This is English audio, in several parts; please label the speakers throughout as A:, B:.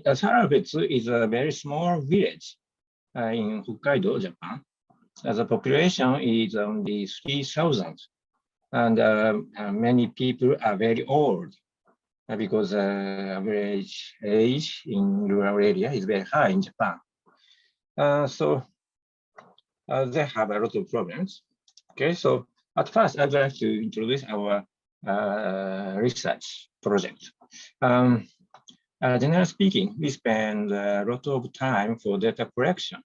A: Sarabetsu is a very small village in Hokkaido, Japan. The population is only 3,000, and many people are very old because average age in rural area is very high in Japan. So they have a lot of problems. Okay, so at first I'd like to introduce our research project. Generally speaking, we spend a lot of time for data collection.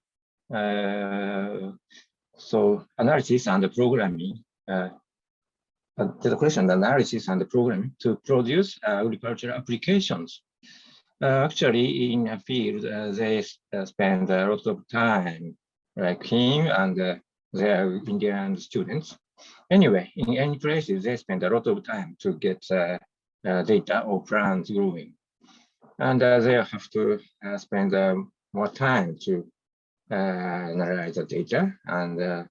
A: So analysis and programming, data collection, analysis and programming to produce agricultural applications. Actually, in a field, they spend a lot of time, like him and their Indian students. Anyway, in any places, they spend a lot of time to get data or plants growing. And they have to spend more time to analyze the data and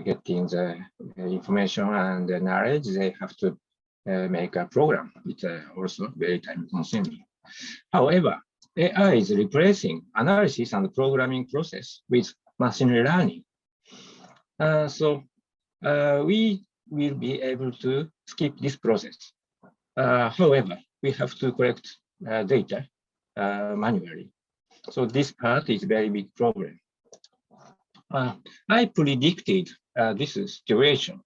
A: getting the information and the knowledge. They have to make a program. It's also very time consuming. However, AI is replacing analysis and programming process with machine learning. So we will be able to skip this process. However, we have to collect data manually. So this part is a very big problem. I predicted this situation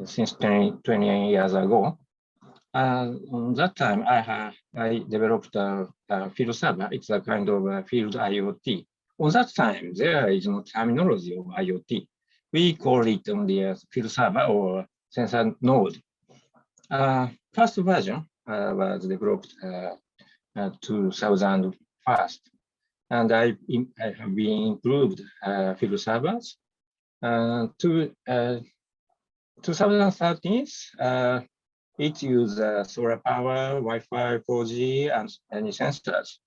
A: since 20 years ago. That time I developed a field server. It's a kind of a field IoT. On that time, there is no terminology of IoT. We call it only a field server or sensor node. First version was developed 2001, and I have been improved field servers. To 2013, it uses solar power, Wi-Fi, 4G, and any sensors.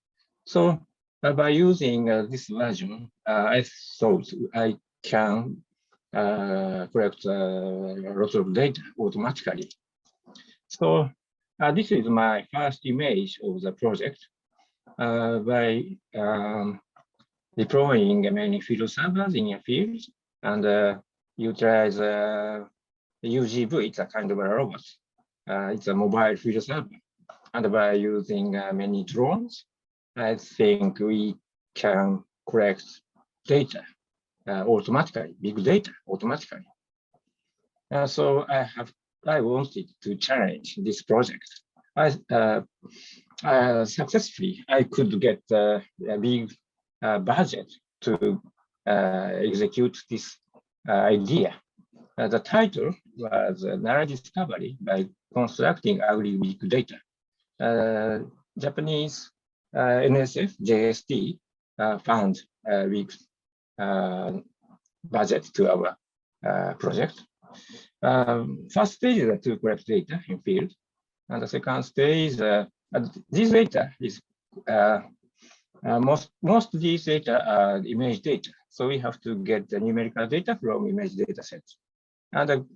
A: So by using this version, I thought I can collect a lot of data automatically. So this is my first image of the project. By deploying many field servers in a field and utilize UGV, it's a kind of a robot. It's a mobile field server. And by using many drones, I think we can collect data automatically, big data automatically. So I wanted to challenge this project. Successfully, I could get a big budget to execute this idea. The title was Knowledge Discovery by Constructing Agri-Big Data. Japanese NSF, JST found a big budget to our project. First stage is to collect data in field, and the second stage, this data is most of these data are image data. So we have to get the numerical data from image data sets. And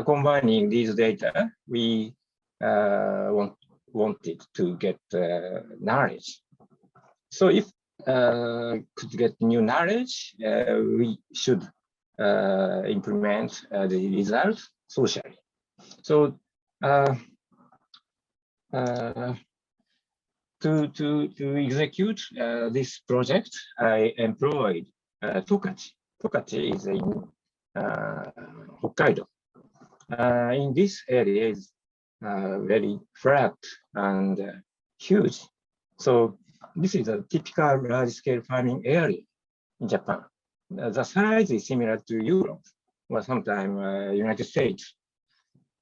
A: combining these data, we wanted to get knowledge. So if could get new knowledge, we should implement the results socially. So to execute this project, I employed Tokachi. Tokachi is in Hokkaido. In this area is very flat and huge. So this is a typical large-scale farming area in Japan. The size is similar to Europe or sometimes United States.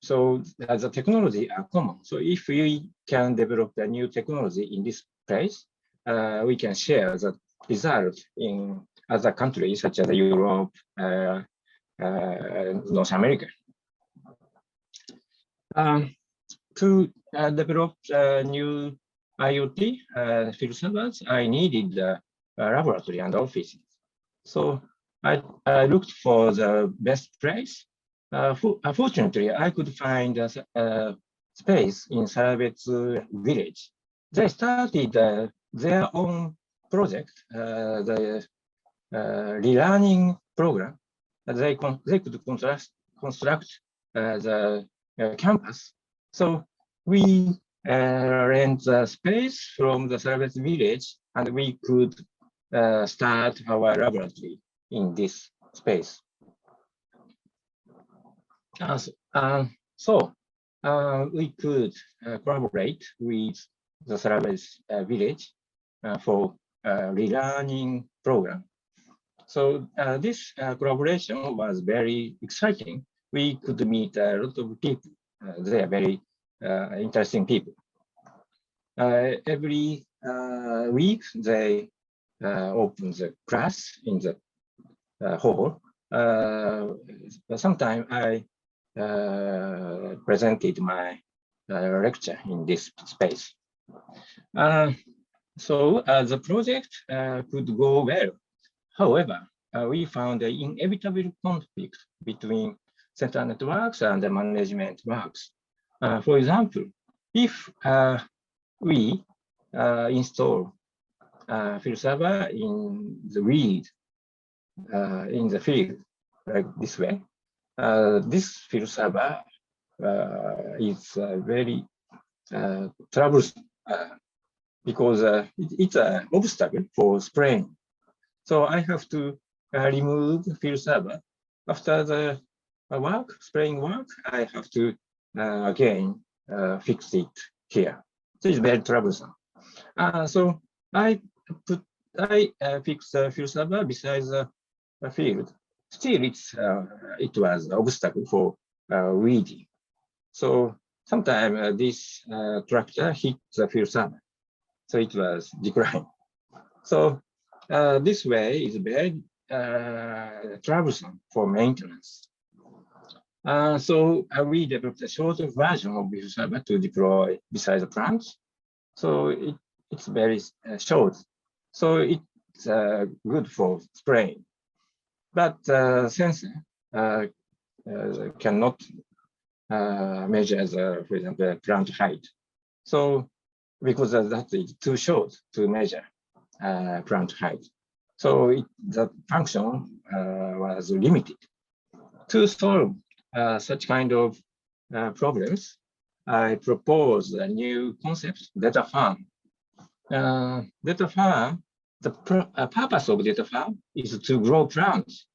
A: So the technology are common. So if we can develop a new technology in this place, we can share the result in other countries such as Europe, North America. To develop new IoT field servers, I needed a laboratory and offices. So I looked for the best place. Fortunately, I could find a space in Sarabetsu village. They started their own project, the relearning program. They could construct the campus. So we rent the space from the Sarabetsu village, and we could start our laboratory in this space. We could collaborate with the Sarabes village for relearning program. So this collaboration was very exciting. We could meet a lot of people. They are very interesting people. Every week, they open the class in the hall. Sometimes I presented my lecture in this space. The project could go well. However, we found an inevitable conflict between center networks and the management works. For example, if we install field server in the read in the field like this way, this field server is very troublesome because it's an obstacle for spraying. So I have to remove field server. After the spraying work, I have to again fix it here. So it's very troublesome. So I fix the field server besides the field. Still, it was an obstacle for weeding. So sometimes this tractor hit the field server, so it was declined. So this way is very troublesome for maintenance. We developed a shorter version of field server to deploy beside the plants. So it's very short. So it's good for spraying. But sensor cannot measure the, for example, plant height. So because that is too short to measure plant height. So the function was limited. To solve such kind of problems, I proposed a new concept, data farm. Data farm, the purpose of data farm is to grow plants,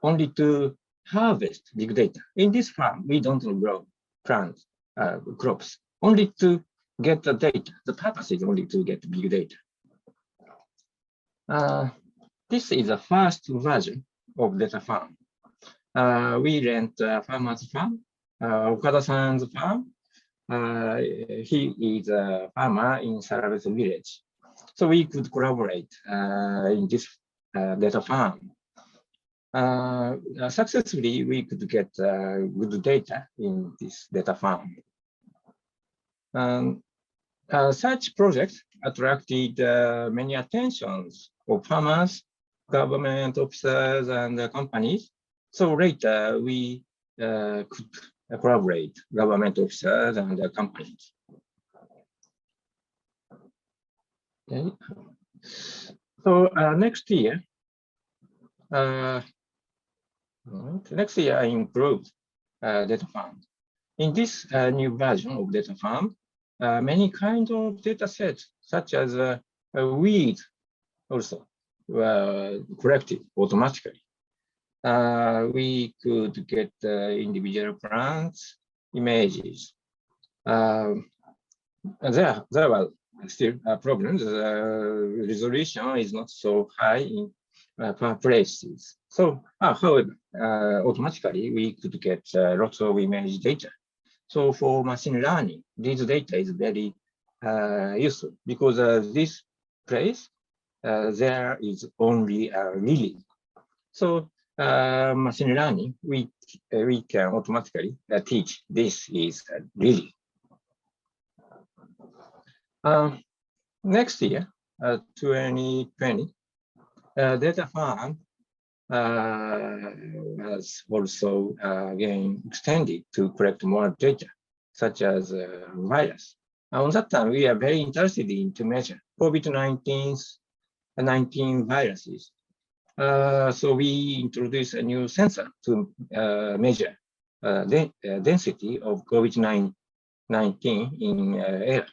A: only to harvest big data. In this farm, we don't grow plants, crops, only to get the data. The purpose is only to get big data. This is the first version of data farm. We rent a farmer's farm, Okada-san's farm. He is a farmer in Sarabes village. So we could collaborate in this data farm. Successfully, we could get good data in this data farm. Such projects attracted many attentions of farmers, government officers, and companies. So later, we could collaborate, government officers and companies. Okay. So next year, I improved data farm. In this new version of data farm, many kinds of data sets, such as weeds, also were collected automatically. We could get individual plants images. There were still problems. Resolution is not so high in places. So, however, automatically we could get lots of image data. So for machine learning, this data is very useful because this place, there is only a lily. So machine learning, we can automatically teach this is a lily. Next year, 2020, data farm has also again extended to collect more data, such as virus. On that time, we are very interested in to measure COVID-19 viruses. So we introduced a new sensor to measure the density of COVID-19 in air.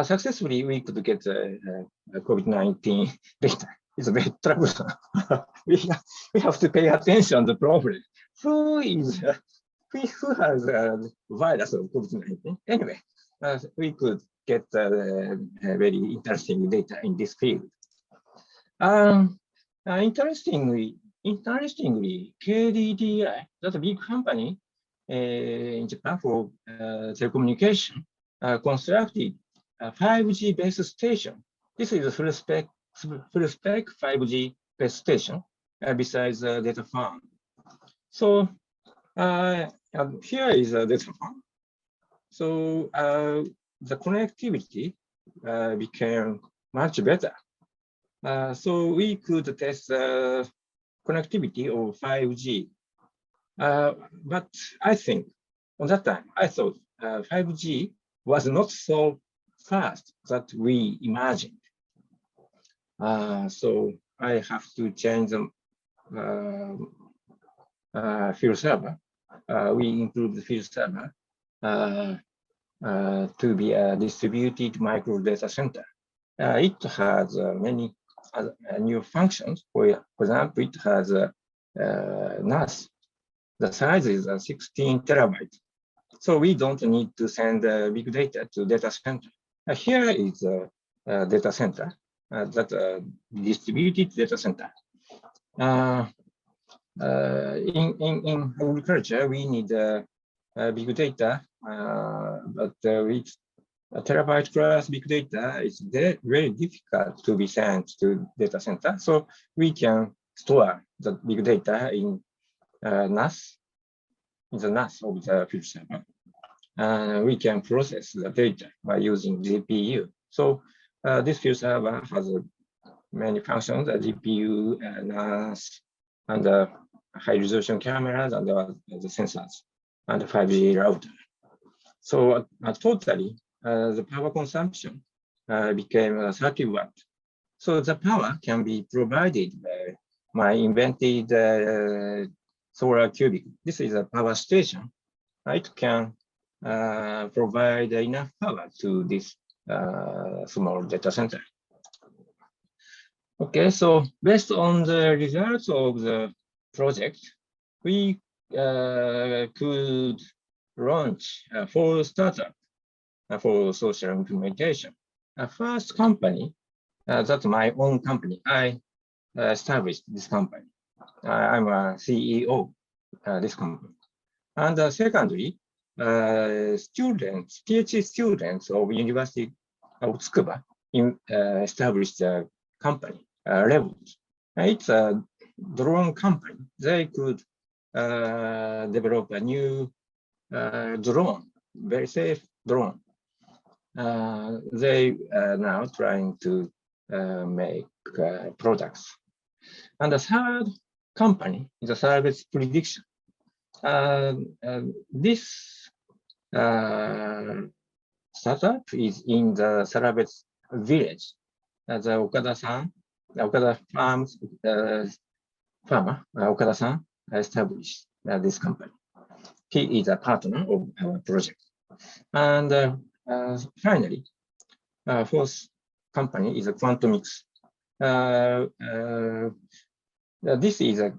A: Successfully, we could get COVID-19 data. It's very troublesome. we have to pay attention to the problem. Who has a virus of COVID-19? Anyway, we could get very interesting data in this field. Interestingly, KDDI, that's a big company in Japan for telecommunication, constructed a 5G base station. This is a full spec 5G base station besides the data farm. So here is a data farm. So the connectivity became much better. So we could test the connectivity of 5G. But I think on that time, I thought 5G was not so fast that we imagined. So I have to change the field server. We improved the field server to be a distributed micro data center. It has many new functions. For example, it has NAS. The size is 16 terabytes. So we don't need to send big data to data center. Here is a data center, that distributed data center. In agriculture, we need big data, but with a terabyte class big data is very difficult to be sent to data center. So we can store the big data in NAS, in the NAS of the field server. We can process the data by using GPU. So this field server has many functions, the GPU, NAS, and the high-resolution cameras, and the sensors, and the 5G router. So totally, the power consumption became 30 watt. So the power can be provided by my invented solar cubic. This is a power station. It can provide enough power to this small data center. Okay, so based on the results of the project, we could launch 4 startups for social implementation. First company, that's my own company. I established this company. I'm a CEO of this company. And secondly, PhD students of University of Tsukuba established a company, Revit. It's a drone company. They could develop a new drone, very safe drone. They are now trying to make products. And the third company is a service prediction. This startup is in the Sarabet village. The Okada-san, Okada Farms farmer, Okada-san established this company. He is a partner of our project. And finally, fourth company is a Quantumix. This is a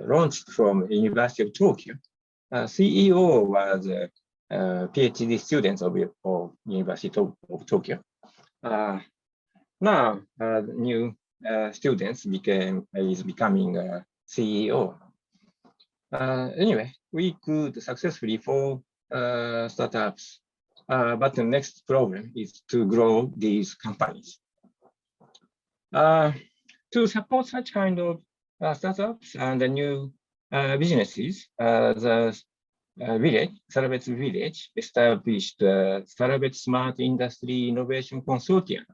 A: launched from University of Tokyo. CEO was PhD students of University of Tokyo. Now, new students is becoming a CEO. Anyway, we could successfully for startups, but the next problem is to grow these companies. To support such kind of startups and the new businesses, the village, Sarabet Village, established Sarabet Smart Industry Innovation Consortium.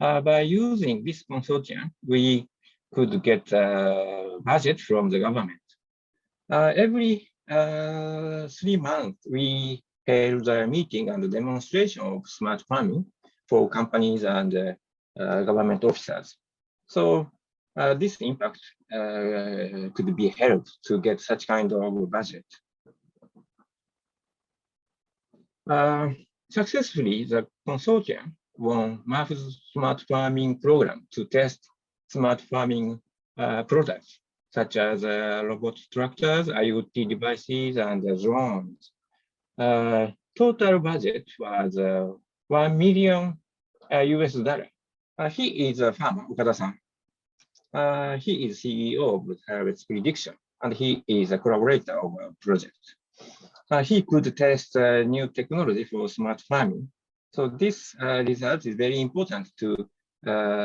A: By using this consortium, we could get budget from the government. Every 3 months, we held a meeting and a demonstration of smart farming for companies and government officers. So this impact could be helped to get such kind of budget. Successfully, the consortium won MAF's smart farming program to test smart farming products, such as robot tractors, IoT devices, and drones. Total budget was $1 million US. He is a farmer, Okada-san. He is CEO of Harvest Prediction, and he is a collaborator of our project. He could test new technology for smart farming. So this result is very important to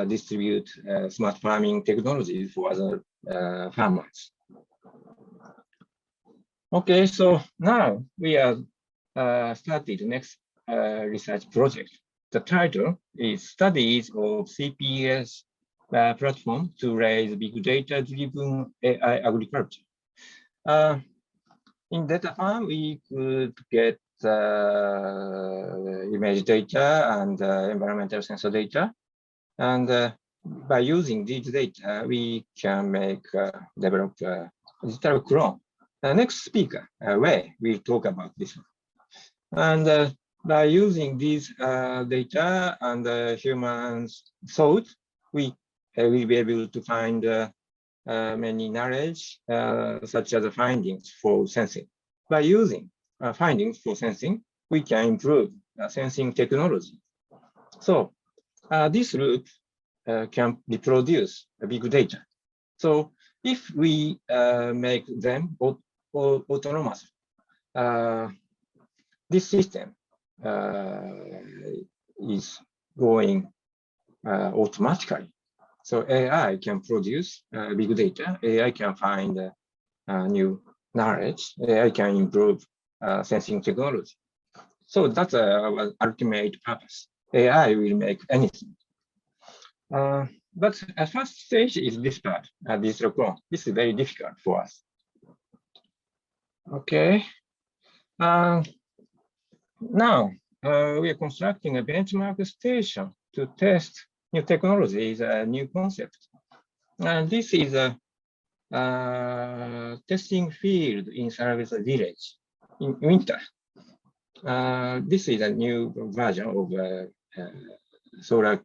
A: distribute smart farming technology for other farmers. Okay, so now we are started next research project. The title is Studies of CPS Platform to Raise Big Data-Driven AI Agriculture. In data farm, we could get image data and environmental sensor data. And by using these data, we can develop digital clone. The next speaker, Wei, will talk about this one. And by using these data and humans' thought, we will be able to find many knowledge, such as findings for sensing. By using findings for sensing, we can improve sensing technology. So this loop can reproduce big data. So if we make them autonomous, this system is going automatically. So AI can produce big data, AI can find new knowledge, AI can improve sensing technology. So that's our ultimate purpose. AI will make anything. But a first stage is this part, digital clone. This is very difficult for us. Okay. Now we are constructing a benchmark station to test new technologies, a new concept. And this is a testing field in service village in winter. This is a new version of solar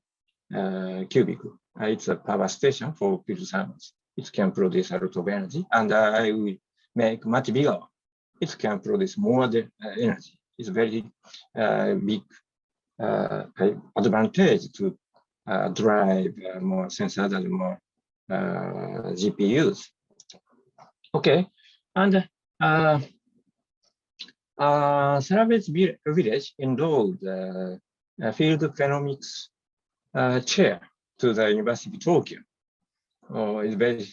A: cubicle. It's a power station for field service. It can produce a lot of energy, and I will make much bigger. It can produce more energy. It's very big advantage to drive more sensors and more GPUs. Okay, and Service Village enrolled field phenomics chair to the University of Tokyo. It's very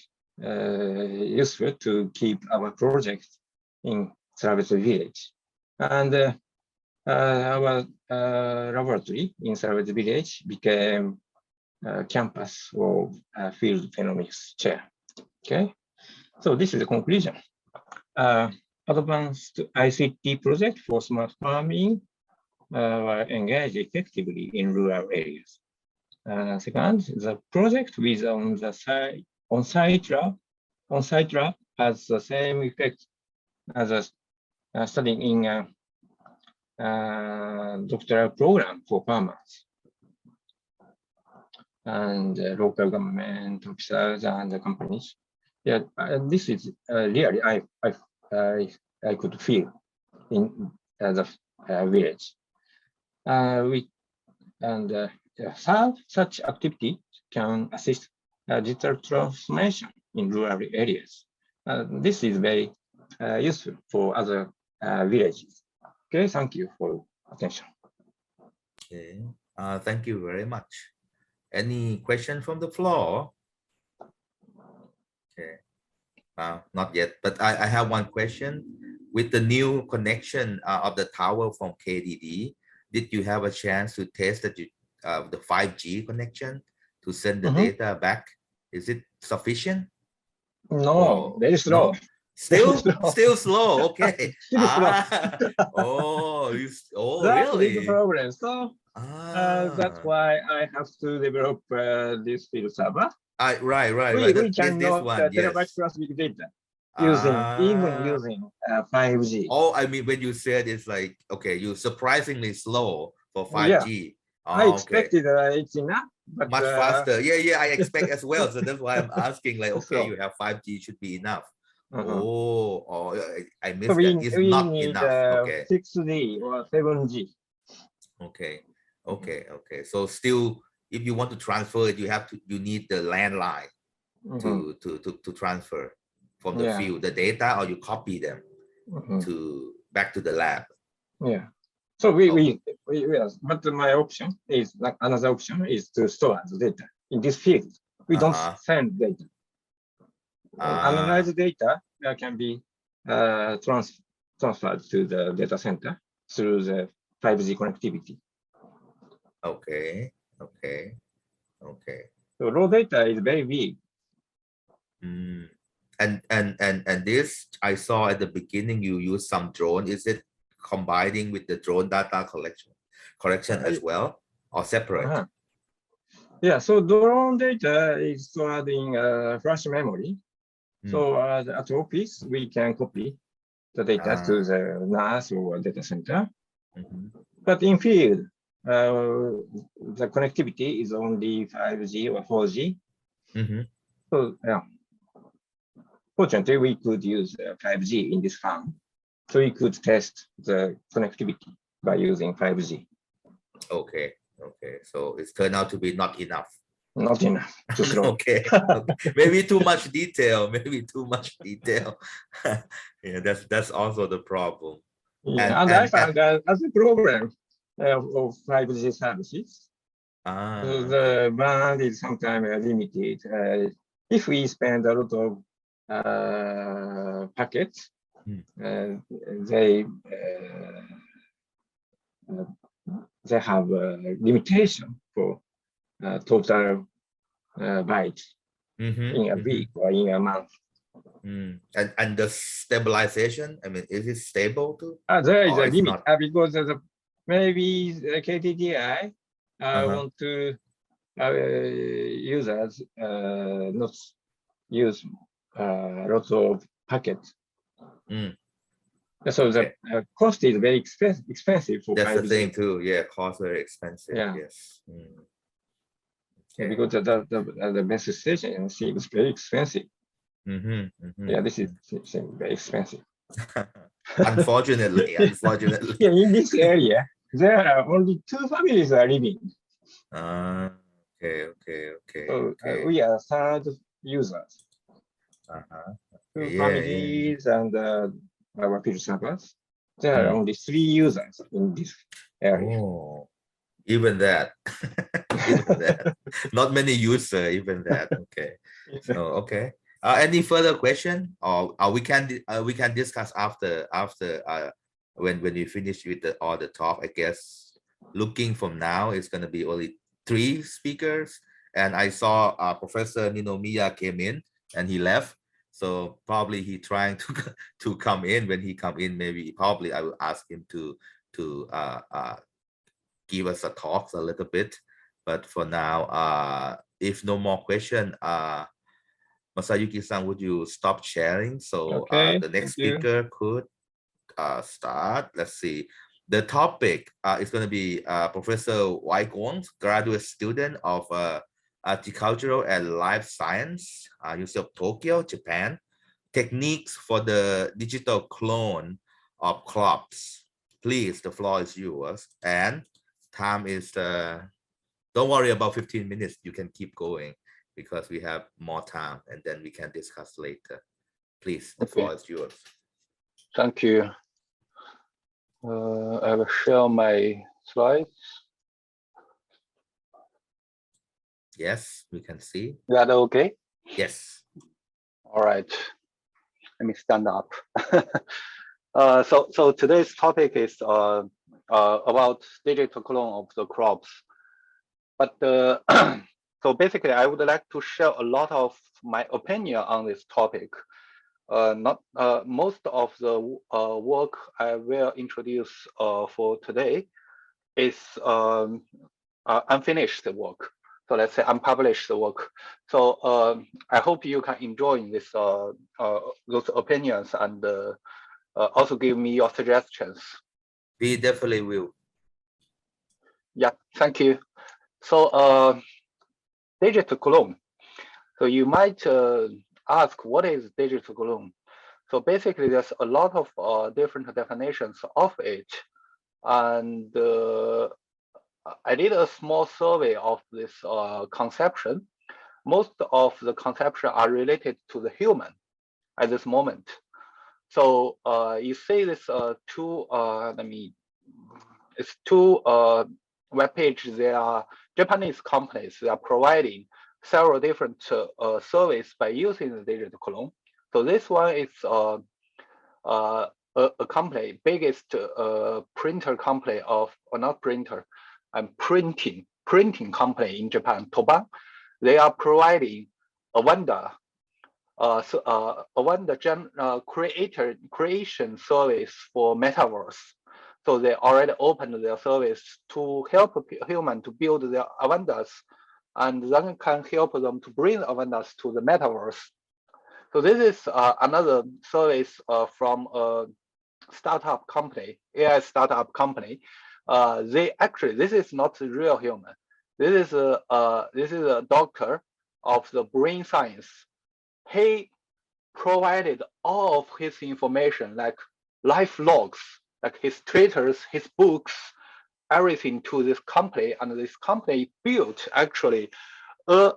A: useful to keep our project in Service Village. And our laboratory in Service Village became a campus of field phenomics chair. Okay, so this is the conclusion. Advanced ICT project for smart farming were engaged effectively in rural areas. Second, the project with on-site lab has the same effect as studying in a doctoral program for farmers and local government officers and companies. Yeah, this is really I could feel in the village. Such activity can assist digital transformation in rural areas. This is very useful for other villages. Okay, thank you for attention.
B: Okay, thank you very much. Any question from the floor? Okay, not yet, but I have one question. With the new connection of the tower from KDD, did you have a chance to test the 5G connection to send the data back? Is it sufficient?
A: No, very slow.
B: No? Still slow. Okay.
A: Still slow.
B: Oh,
A: That's big
B: really?
A: problem. So that's why I have to develop this field server.
B: Right.
A: We can
B: This
A: know
B: one,
A: the
B: yes.
A: terabyte plus big data even using 5G.
B: Oh, I mean, when you said it's like, okay, you surprisingly slow for 5G.
A: Yeah. I expected it's enough, but
B: much faster. Yeah, I expect as well. So that's why I'm asking, like, okay, you have 5G, should be enough. I missed that. It's not
A: need
B: enough. Okay.
A: 6G or 7G.
B: Okay. So still, if you want to transfer it, you need the landline to transfer from the field the data, or you copy them back to the lab.
A: Yeah. So but my option is like another option is to store the data in this field. We don't send data. Analyzed data can be transferred to the data center through the 5G connectivity.
B: Okay.
A: So raw data is very big.
B: And this I saw at the beginning, you use some drone. Is it combining with the drone data collection as well, or separate?
A: Yeah, so drone data is stored in flash memory. So at office, we can copy the data to the NAS or data center. But in field, the connectivity is only 5G or 4G. So fortunately, we could use 5G in this farm. So we could test the connectivity by using 5G.
B: Okay. So it's turned out to be not enough.
A: Not enough. Too slow.
B: Okay. Maybe too much detail. Yeah, that's also the problem.
A: Yeah, and I found that as a program of 5G services, the band is sometimes limited. If we spend a lot of packets, they have a limitation for total bytes in a week or in a month.
B: And the stabilization, I mean, is it stable too?
A: There is a limit because maybe KTTI want to users not use lots of packets. So the cost is very expensive for 5G.
B: That's the thing too. Yeah, cost very expensive.
A: Yeah.
B: Yes.
A: Because the base station seems very expensive. Yeah, this is very expensive.
B: Unfortunately.
A: Yeah, in this area, there are only 2 families are living.
B: Okay.
A: So we are third users. 2 families and our field servers. There are only 3 users in this area.
B: Oh, even that. Not many users, even that. Okay. So any further question, or we can discuss after when we finish with all the talk. I guess looking from now, it's going to be only 3 speakers, and I saw Professor Ninomiya came in and he left, so probably he trying to come in. When he come in, probably I will ask him to give us a talk a little bit. But for now, if no more question, Masayuki-san, would you stop sharing so the next speaker could start? Let's see. The topic is going to be Professor Wai Gong, graduate student of Agricultural and Life Science, University of Tokyo, Japan. Techniques for the digital clone of crops. Please, the floor is yours. And time is, don't worry about 15 minutes. You can keep going because we have more time and then we can discuss later. Please, the floor is yours.
C: Thank you. I will share my slides.
B: Yes, we can see.
C: Is that okay?
B: Yes.
C: All right. Let me stand up. So today's topic is about digital clone of the crops. But so basically, I would like to share a lot of my opinion on this topic. Most of the work I will introduce for today is unfinished work. So let's say unpublished work. So I hope you can enjoy this those opinions and also give me your suggestions.
B: We definitely will.
C: Yeah, thank you. So digital clone. So you might ask, what is digital clone? So basically, there's a lot of different definitions of it. And I did a small survey of this conception. Most of the conception are related to the human at this moment. So you see this it's two web pages. They are Japanese companies. They are providing several different services by using the digital clone. So this one is a company, biggest printer company of, or not printer, and printing company in Japan, Toban. They are providing a Wanda, creation service for metaverse. So they already opened their service to help human to build their avatars, and then can help them to bring avatars to the metaverse. So this is another service from a startup company, AI startup company. They actually, this is not a real human. This is a doctor of the brain science. He provided all of his information, like life logs, like his Twitters, his books, everything to this company, and this company built actually a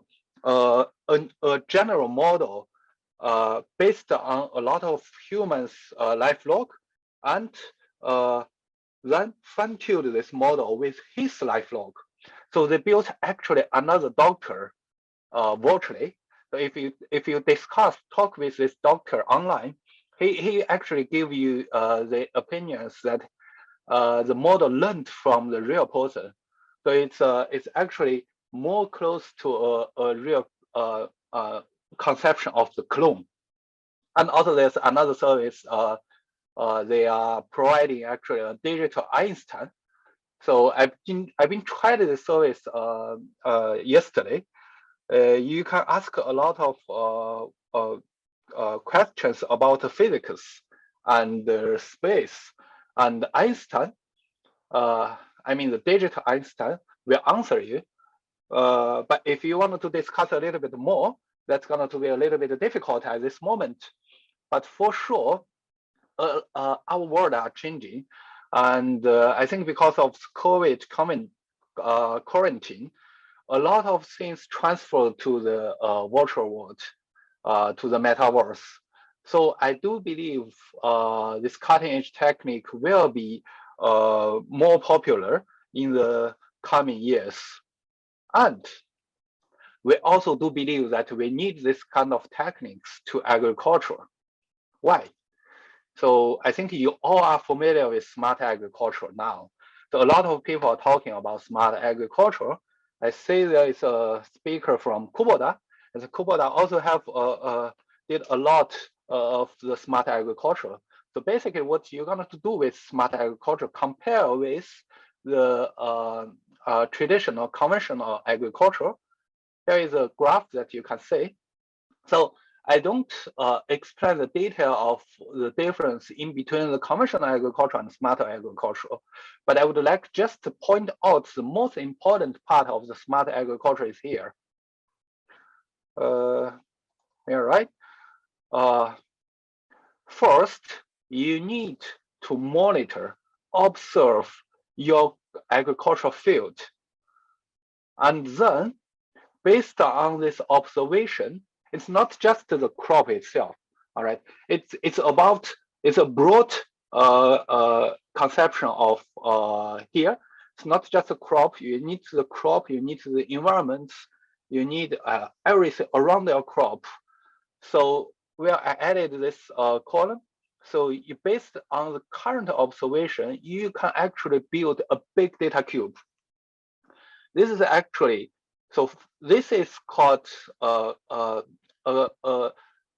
C: general model based on a lot of humans' life log, and then fine-tuned this model with his life log. So they built actually another doctor virtually. So if you talk with this doctor online, he actually give you the opinions that the model learned from the real person. So it's actually more close to a real conception of the clone. And also there's another service they are providing actually a digital Einstein. So I've been trying this service yesterday. You can ask a lot of questions about physics and space, and Einstein. I mean, the digital Einstein will answer you. But if you want to discuss a little bit more, that's going to be a little bit difficult at this moment. But for sure, our world are changing, and I think because of COVID quarantine, a lot of things transfer to the virtual world, to the metaverse. So I do believe this cutting-edge technique will be more popular in the coming years. And we also do believe that we need this kind of techniques to agriculture. Why? So I think you all are familiar with smart agriculture now. So a lot of people are talking about smart agriculture. I see there is a speaker from Kubota, and Kubota also have did a lot of the smart agriculture. So basically, what you're going to do with smart agriculture compare with the traditional conventional agriculture. There is a graph that you can see. So I don't explain the detail of the difference in between the conventional agriculture and smarter agriculture, but I would like just to point out the most important part of the smart agriculture is here. All right. First, you need to monitor, observe your agricultural field, and then based on this observation, it's not just the crop itself. All right, it's a broad conception of here. It's not just a crop. You need the crop. You need the environment. You need everything around your crop. So where I added this column. So you, based on the current observation, you can actually build a big data cube. this is actually, so this is called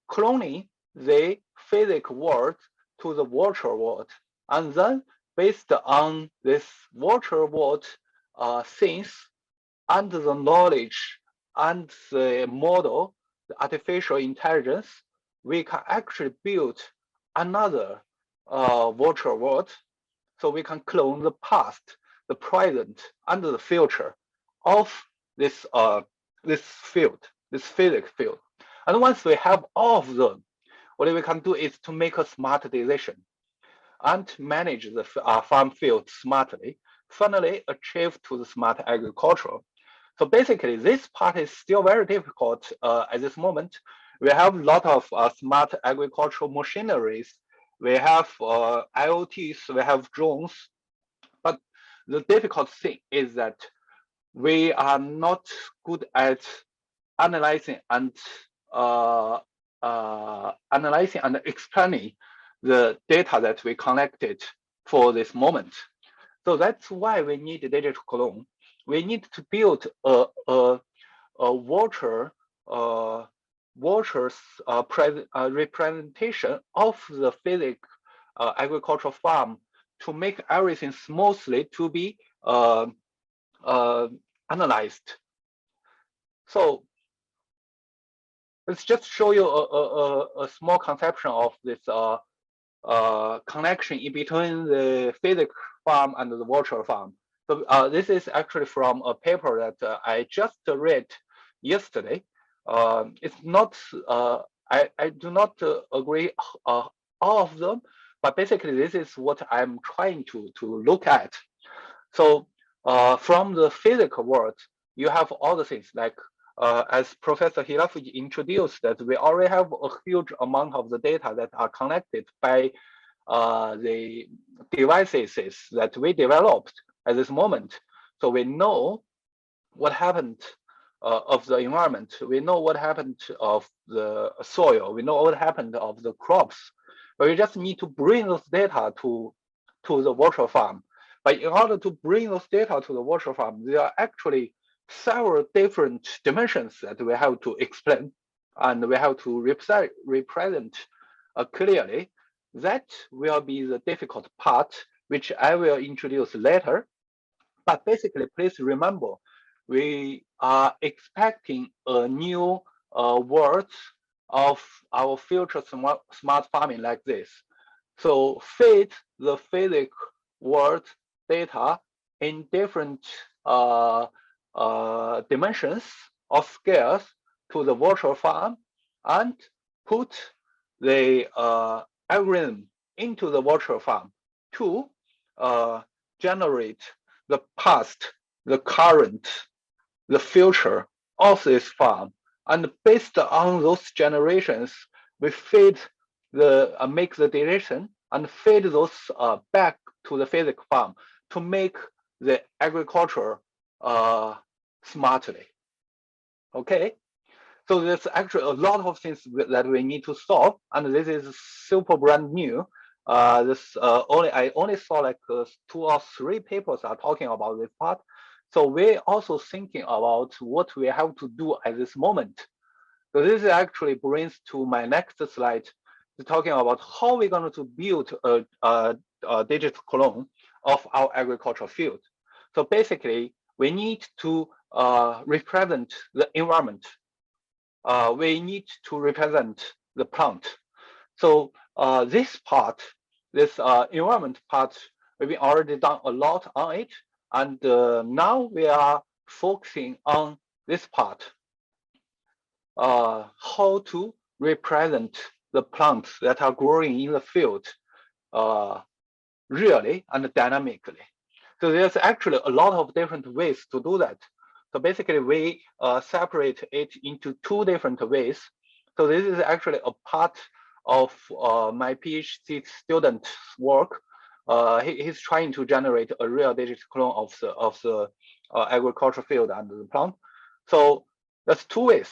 C: cloning the physics world to the virtual world. And then based on this virtual world things and the knowledge and the model, the artificial intelligence, we can actually build another virtual world. So we can clone the past, the present, and the future of this this field, this physics field. And once we have all of them, what we can do is to make a smart decision and manage the farm field smartly, finally achieve to the smart agriculture. So basically, this part is still very difficult at this moment. We have a lot of smart agricultural machineries. We have IoTs, we have drones. But the difficult thing is that we are not good at analyzing and explaining the data that we collected for this moment. So that's why we need a digital clone. We need to build a representation of the physics agricultural farm to make everything smoothly to be analyzed. So let's just show you a small conception of this connection in between the physics farm and the virtual farm. So this is actually from a paper that I just read yesterday. It's not, I do not agree all of them, but basically this is what I'm trying to look at. So from the physical world, you have all the things like, as Professor Hirafuji introduced, that we already have a huge amount of the data that are connected by the devices that we developed at this moment. So we know what happened of the environment. We know what happened of the soil. We know what happened of the crops. But we just need to bring those data to the virtual farm. But in order to bring those data to the virtual farm, there are actually several different dimensions that we have to explain and we have to represent clearly. That will be the difficult part, which I will introduce later. But basically, please remember, we are expecting a new world of our future smart farming like this. So feed the physics world data in different dimensions or scales to the virtual farm and put the algorithm into the virtual farm to generate the past, the current, the future of this farm. And based on those generations, we feed the make the decision and feed those back to the physics farm to make the agriculture smartly. Okay, so there's actually a lot of things that we need to solve, and this is super brand new. I only saw like 2 or 3 papers are talking about this part. So we're also thinking about what we have to do at this moment. So this actually brings to my next slide, talking about how we're going to build a digital clone of our agricultural field. So basically, we need to represent the environment. We need to represent the plant. So this part, this environment part, we've already done a lot on it. And now we are focusing on this part, how to represent the plants that are growing in the field really and dynamically. So there's actually a lot of different ways to do that. So basically we separate it into 2 different ways. So this is actually a part of my PhD student's work. He's trying to generate a real digital clone of the agricultural field and the plant. So that's 2 ways,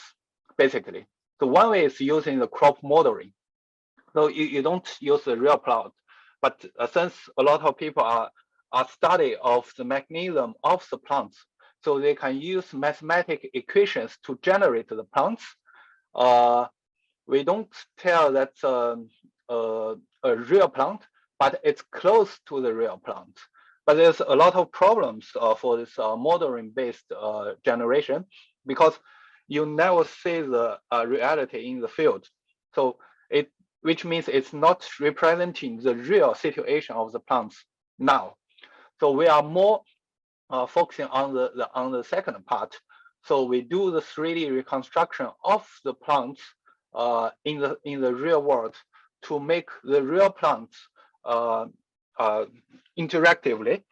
C: basically. So one way is using the crop modeling. So you don't use the real plant, but since a lot of people are study of the mechanism of the plants, so they can use mathematical equations to generate the plants. We don't tell that's a real plant, but it's close to the real plant. But there's a lot of problems for this modeling-based generation, because you never see the reality in the field. So which means it's not representing the real situation of the plants now. So we are more focusing on the second part. So we do the 3D reconstruction of the plants in the real world to make the real plants interactively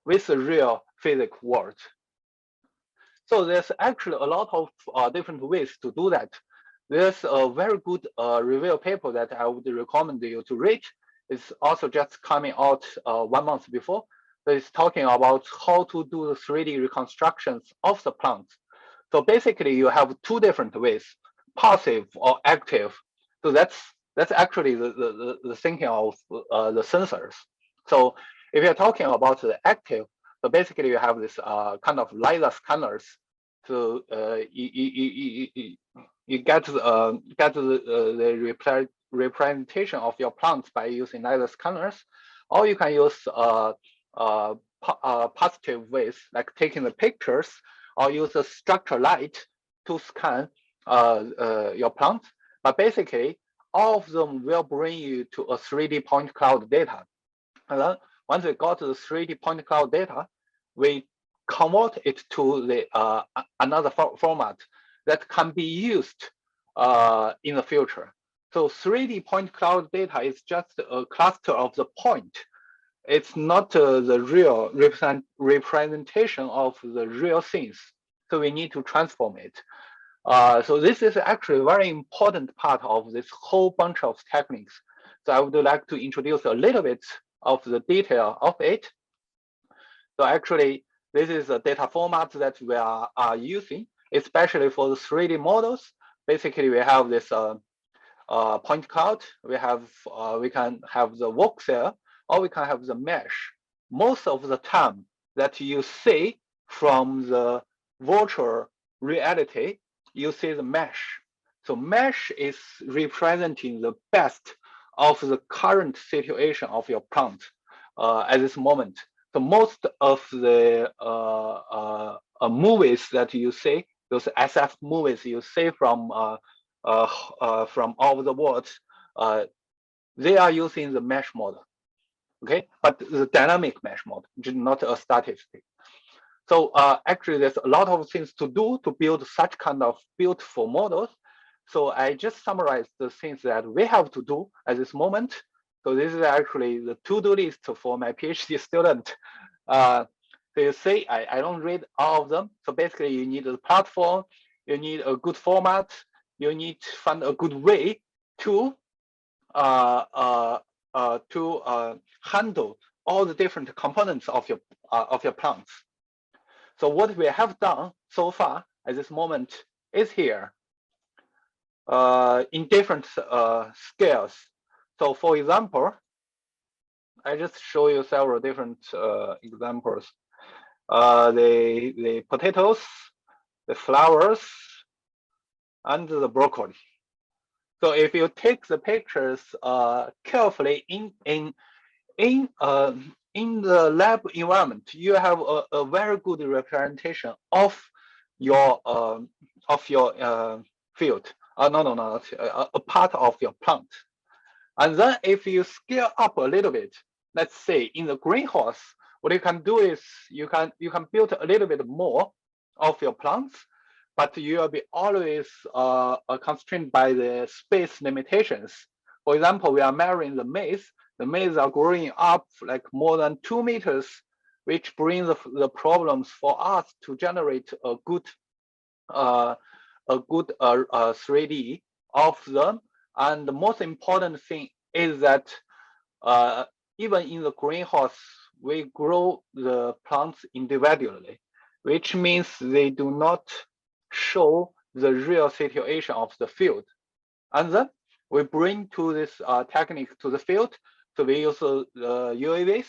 C: with the real physics world. So there's actually a lot of different ways to do that. There's a very good review paper that I would recommend you to read. It's also just coming out 1 month before. So it's talking about how to do the 3D reconstructions of the plants. So basically, you have two different ways: passive or active. So that's actually the thinking of the sensors. So if you're talking about the active, so basically you have this kind of LiDAR scanners. So you get the representation of your plants by using LiDAR scanners, or you can use positive ways, like taking the pictures, or use a structured light to scan your plants. But basically, all of them will bring you to a 3D point cloud data. And then once we got the 3D point cloud data, we convert it to the another format that can be used in the future. So 3D point cloud data is just a cluster of the point. It's not the real representation of the real things. So we need to transform it. So this is actually a very important part of this whole bunch of techniques. So I would like to introduce a little bit of the detail of it. So actually, this is a data format that we are using, especially for the 3D models. Basically, we have this point cloud. We can have the voxel, or we can have the mesh. Most of the time that you see from the virtual reality, you see the mesh. So mesh is representing the best of the current situation of your plant at this moment. So most of the movies that you see, those SF movies you see from all over the world, they are using the mesh model. Okay, but the dynamic mesh model, not a statistic. So actually, there's a lot of things to do to build such kind of beautiful models. So I just summarized the things that we have to do at this moment. So this is actually the to-do list for my PhD student. So you see, I don't read all of them. So basically, you need a platform, you need a good format, you need to find a good way to handle all the different components of your plants. So what we have done so far at this moment is here in different scales. So for example, I just show you several different examples. The potatoes, the flowers, and the broccoli. So if you take the pictures carefully in the lab environment, you have a very good representation of your field. A part of your plant. And then if you scale up a little bit, let's say in the greenhouse, what you can do is you can build a little bit more of your plants, but you will be always constrained by the space limitations. For example, we are measuring the maize. The maize are growing up like more than 2 meters, which brings the problems for us to generate a good 3D of them. And the most important thing is that even in the greenhouse, we grow the plants individually, which means they do not show the real situation of the field. And then we bring to this technique to the field. So we use the UAVs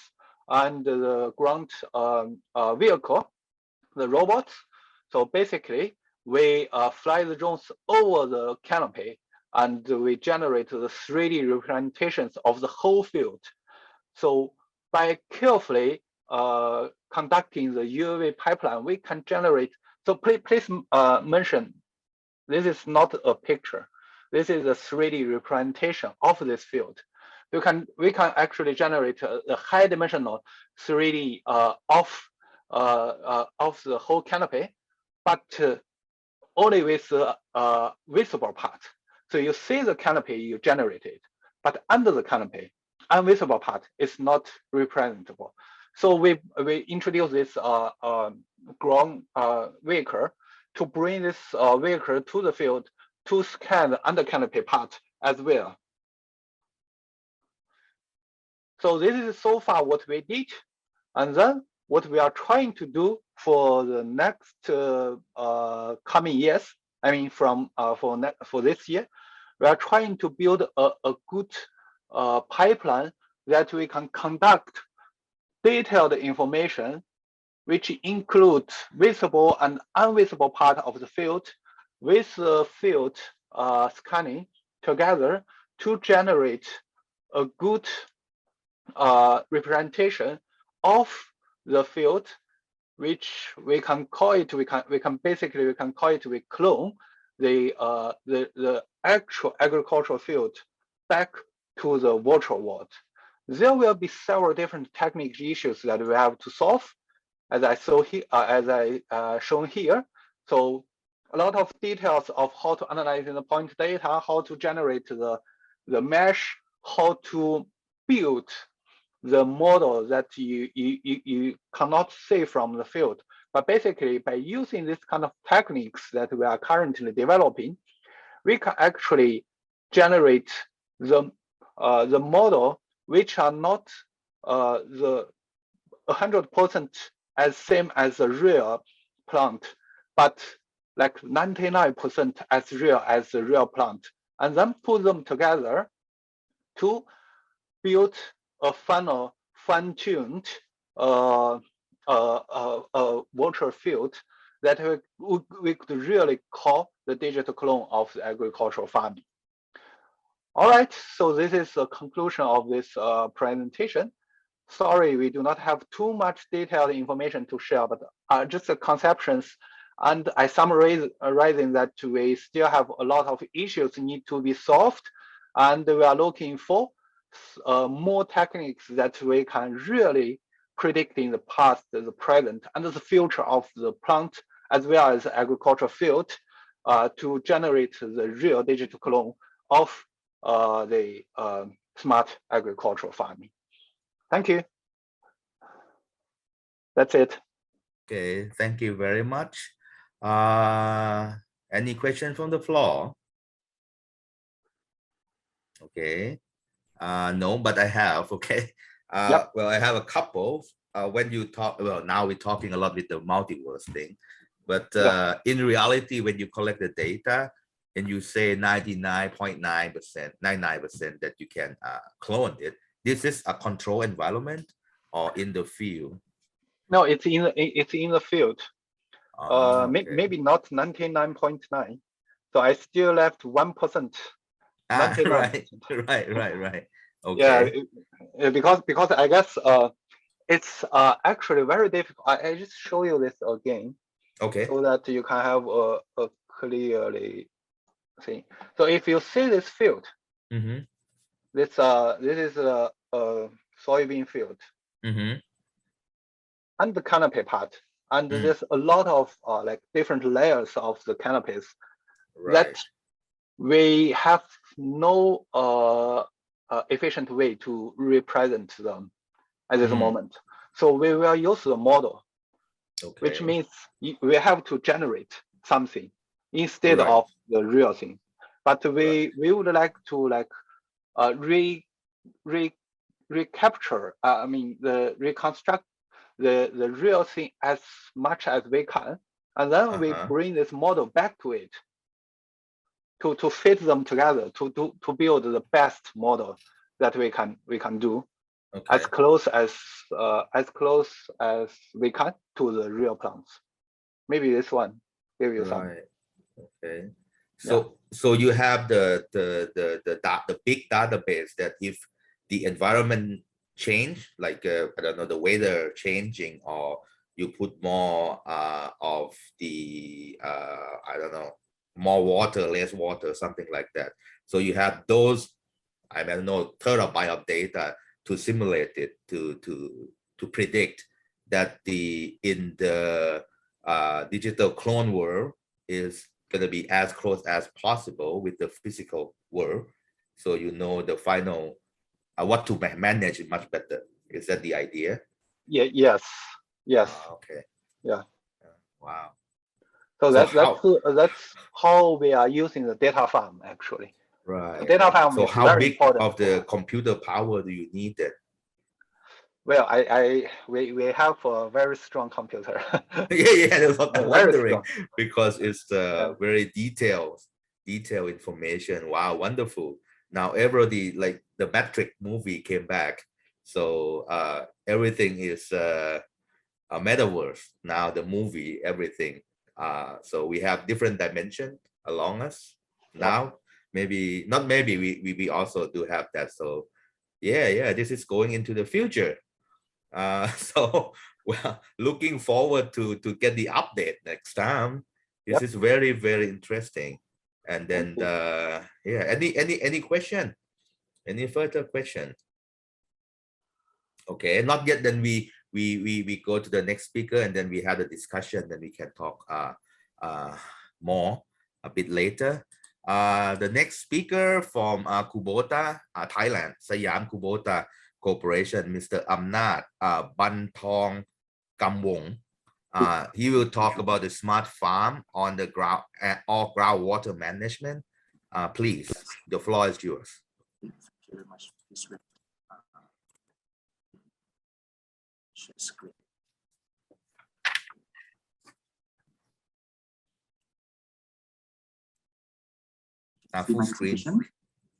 C: and the ground vehicle the robots. So basically, we fly the drones over the canopy, and we generate the 3D representations of the whole field. So by carefully conducting the UAV pipeline, we can generate. So please mention, this is not a picture. This is a 3D representation of this field. We can actually generate a high dimensional 3D of the whole canopy, but only with the visible part. So you see the canopy you generated, but under the canopy, invisible part is not representable. So we introduce this ground vehicle to bring this vehicle to the field to scan the under canopy part as well. So this is so far what we did, and then what we are trying to do for the next coming years. I mean, for this year, we are trying to build a good pipeline that we can conduct detailed information, which includes visible and invisible part of the field with the field scanning together to generate a good representation of the field, which we can call it. We can call it. We clone the actual agricultural field back to the virtual world. There will be several different technical issues that we have to solve, as I saw here, shown here. So a lot of details of how to analyze the point data, how to generate the mesh, how to build the model that you cannot see from the field. But basically, by using this kind of techniques that we are currently developing, we can actually generate the model which are not the 100% as same as the real plant, but like 99% as real as the real plant, and then put them together to build a final fine-tuned virtual field that we could really call the digital clone of the agricultural farming. All right, so this is the conclusion of this presentation. Sorry, we do not have too much detailed information to share, but just the conceptions. And I summarizing that we still have a lot of issues need to be solved, and we are looking for more techniques that we can really predict in the past, the present, and the future of the plant, as well as the agricultural field, to generate the real digital clone of the smart agricultural farming. Thank you. That's it.
B: Okay, thank you very much. Any question from the floor? Okay. No, but I have. Okay.
C: Yep.
B: Well, I have a couple. When you talk, well, now we're talking a lot with the multiverse thing, but in reality, when you collect the data and you say 99.9%, 99% that you can clone it, this is a control environment or in the field?
C: No, it's in the field.
B: Okay.
C: Maybe not 99.9. So I still left 1%.
B: Right. Okay.
C: Yeah, because I guess it's actually very difficult. I just show you this again.
B: Okay.
C: So that you can have a clearly see. So if you see this field, this is a soybean field, and the canopy part, and there's a lot of like different layers of the canopies that we have no efficient way to represent them at this moment. So we will use the model, which means we have to generate something instead of the real thing. But we would like to recapture, reconstruct the real thing as much as we can, and then we bring this model back to it to fit them together to build the best model that we can do, as close as we can to the real plants. maybe this one give you some.
B: Right. Okay. So so you have the big database that if the environment change, like I don't know, the weather changing, or you put more of the I don't know, more water, less water, something like that. So you have those, I don't know, terabyte of data to simulate it, to predict that in the digital clone world is going to be as close as possible with the physical world. So you know the final what to manage much better. Is that the idea?
C: Yeah. Yes. Yes.
B: Okay.
C: Yeah.
B: Wow.
C: So that's how we are using the data farm actually.
B: Right.
C: The data farm
B: so
C: is
B: how
C: very
B: big
C: important.
B: of the computer power do you need then?
C: Well, we have a very strong computer.
B: yeah, that's what I'm wondering,
C: strong.
B: because it's very detailed information. Wow, wonderful. Now everybody, like the Matrix movie came back, so everything is a metaverse now, the movie, everything. So we have different dimensions along us now. Maybe not, maybe we also do have that. So yeah, this is going into the future. So well, looking forward to get the update next time. This is very, very interesting. And then yeah, any question, any further question? Okay, not yet. Then we go to the next speaker, and then we have a discussion. Then we can talk more a bit later. The next speaker from Kubota, Thailand, Siam Kubota Corporation, Mr. Amnat Bantong Kamwong. He will talk about the smart farm on the ground or groundwater management. Please, the floor is yours.
D: Thank you very much. Share screen.
B: Full screen.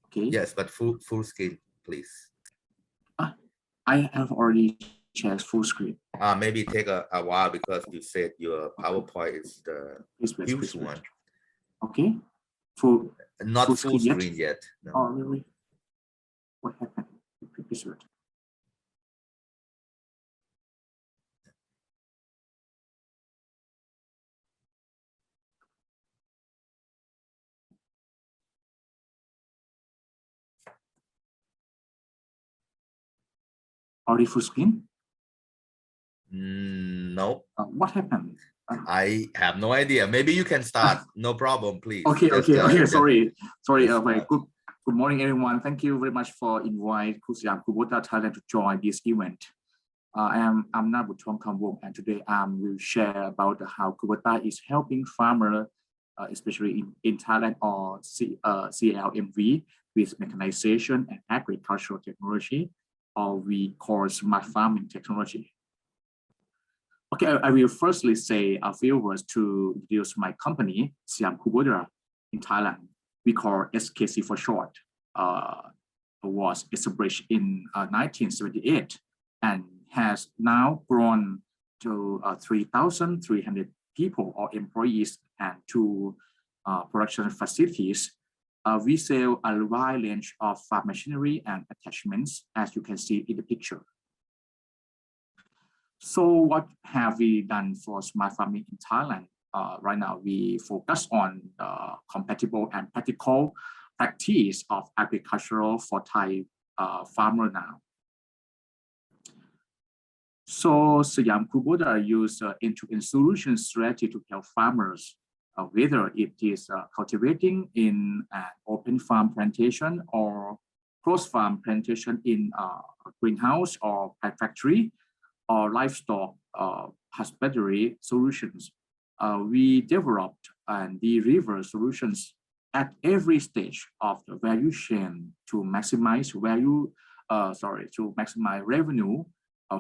D: Okay.
B: Yes, but full screen, please.
D: I have already shared full screen.
B: Maybe take a while because you said your PowerPoint is the huge one.
D: Okay.
B: Not full screen yet. No.
D: Oh, really? What happened? Already full screen?
B: No.
D: What happened?
B: I have no idea. Maybe you can start. No problem, please.
D: Okay. Sorry. Good morning, everyone. Thank you very much for inviting Siam Kubota Thailand to join this event. I am Amnat Bantong Kamwong, and today I will share about how Kubota is helping farmers, especially in Thailand or CLMV, with mechanization and agricultural technology, or we call smart farming technology. Okay, I will firstly say a few words to introduce my company, Siam Kubota, in Thailand. We call SKC for short. Was established in 1978 and has now grown to 3,300 people or employees and 2 production facilities. We sell a wide range of farm machinery and attachments, as you can see in the picture. So what have we done for smart farming in Thailand? Right now, we focus on compatible and practical practice of agricultural for Thai farmer now. So Siam Kubota use end-to-end solution strategy to help farmers, whether it is cultivating in an open farm plantation or closed farm plantation in a greenhouse or pet factory, or livestock husbandry solutions. We developed and deliver solutions at every stage of the value chain to maximize revenue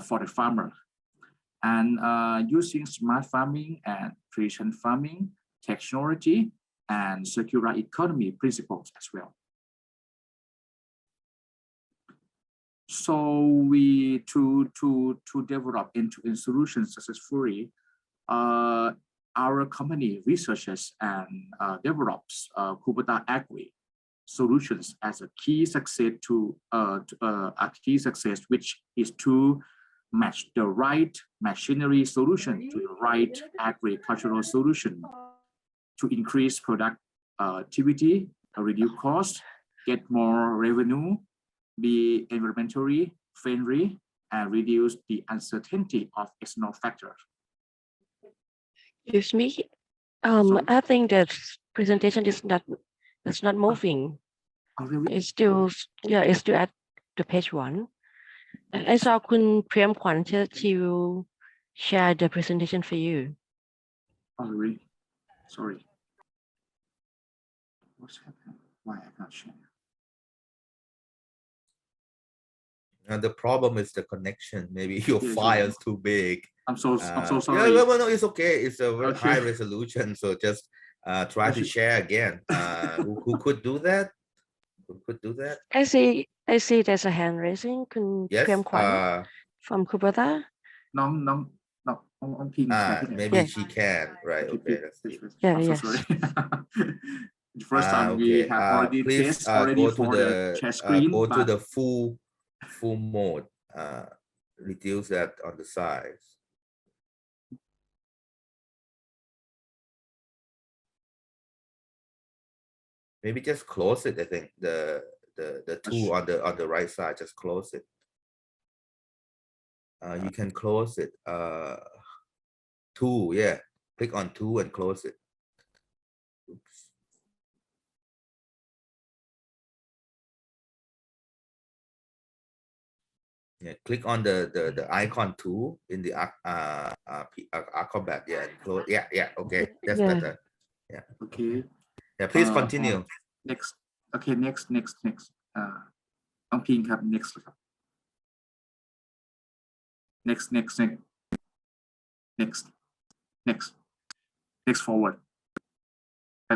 D: for the farmer. And using smart farming and precision farming technology and circular economy principles as well. So we to develop end-to-end solutions successfully, our company researches and develops Kubota Agri solutions as a key success which is to match the right machinery solution to the right agricultural solution to increase productivity, reduce costs, get more revenue, be environmentally friendly, and reduce the uncertainty of external factors.
E: Excuse me. I think that presentation is not moving.
D: Oh, really?
E: It's still at the page 1. I saw Kun Prem Kwan to share the presentation for you.
D: Oh, really? Sorry. What's happening? Why I can't share?
B: And the problem is the connection. Maybe your file is too big.
D: I'm so sorry.
B: No, it's okay. It's a very high resolution. So just try to share again. Who could do that? Who could do that?
E: I see there's a hand raising. Kun Prem Kwan from Kubota.
B: Maybe she can. Right. Okay. Let's see.
D: I'm so sorry. The first time we have already
B: please
D: go to the chat screen.
B: Go to the full mode. Reduce that on the size. Maybe just close it. I think the tool on the right side, just close it. You can close it. Tool, yeah. Click on tool and close it. Oops. Yeah, click on the icon tool in the Acrobat. Yeah, close. Yeah. Okay, that's better. Yeah.
D: Okay.
B: Yeah, please continue.
D: Next. Okay, next. Next น้องพิงครับ next ครับ next forward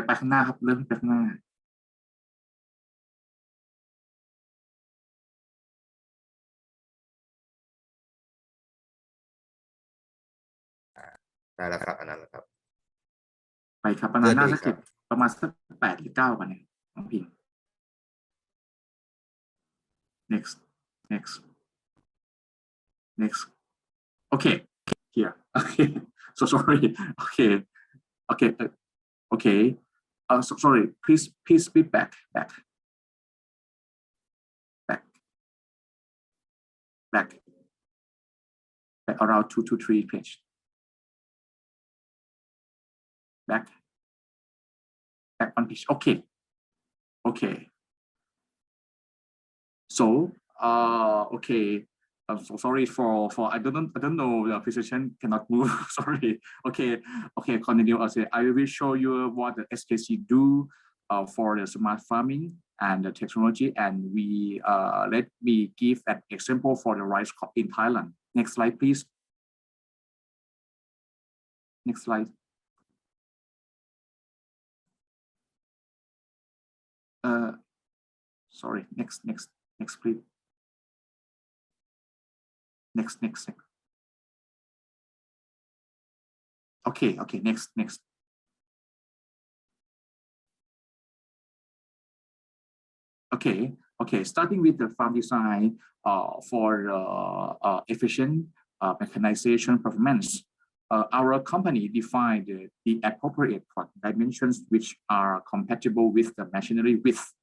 D: ไปข้างหน้าครับเริ่มไปข้างหน้า
B: ได้แล้วครับอันนั้นแหละครับ
D: ไปครับประมาณน่าจะเก็บประมาณสัก8 หรือ 9กันเนี่ยน้องพิง next okay here okay so sorry okay so sorry please be back around 2 to 3 page back on page okay so okay I'm so sorry for I don't know the precision cannot move sorry okay continue. I will show you what the SKC do for the smart farming and the technology, and we let me give an example for the rice crop in Thailand. Next slide please. Next slide. Sorry, next please. Next. Okay, next. Okay, starting with the farm design for efficient mechanization performance. Our company defined the appropriate dimensions which are compatible with the machinery width,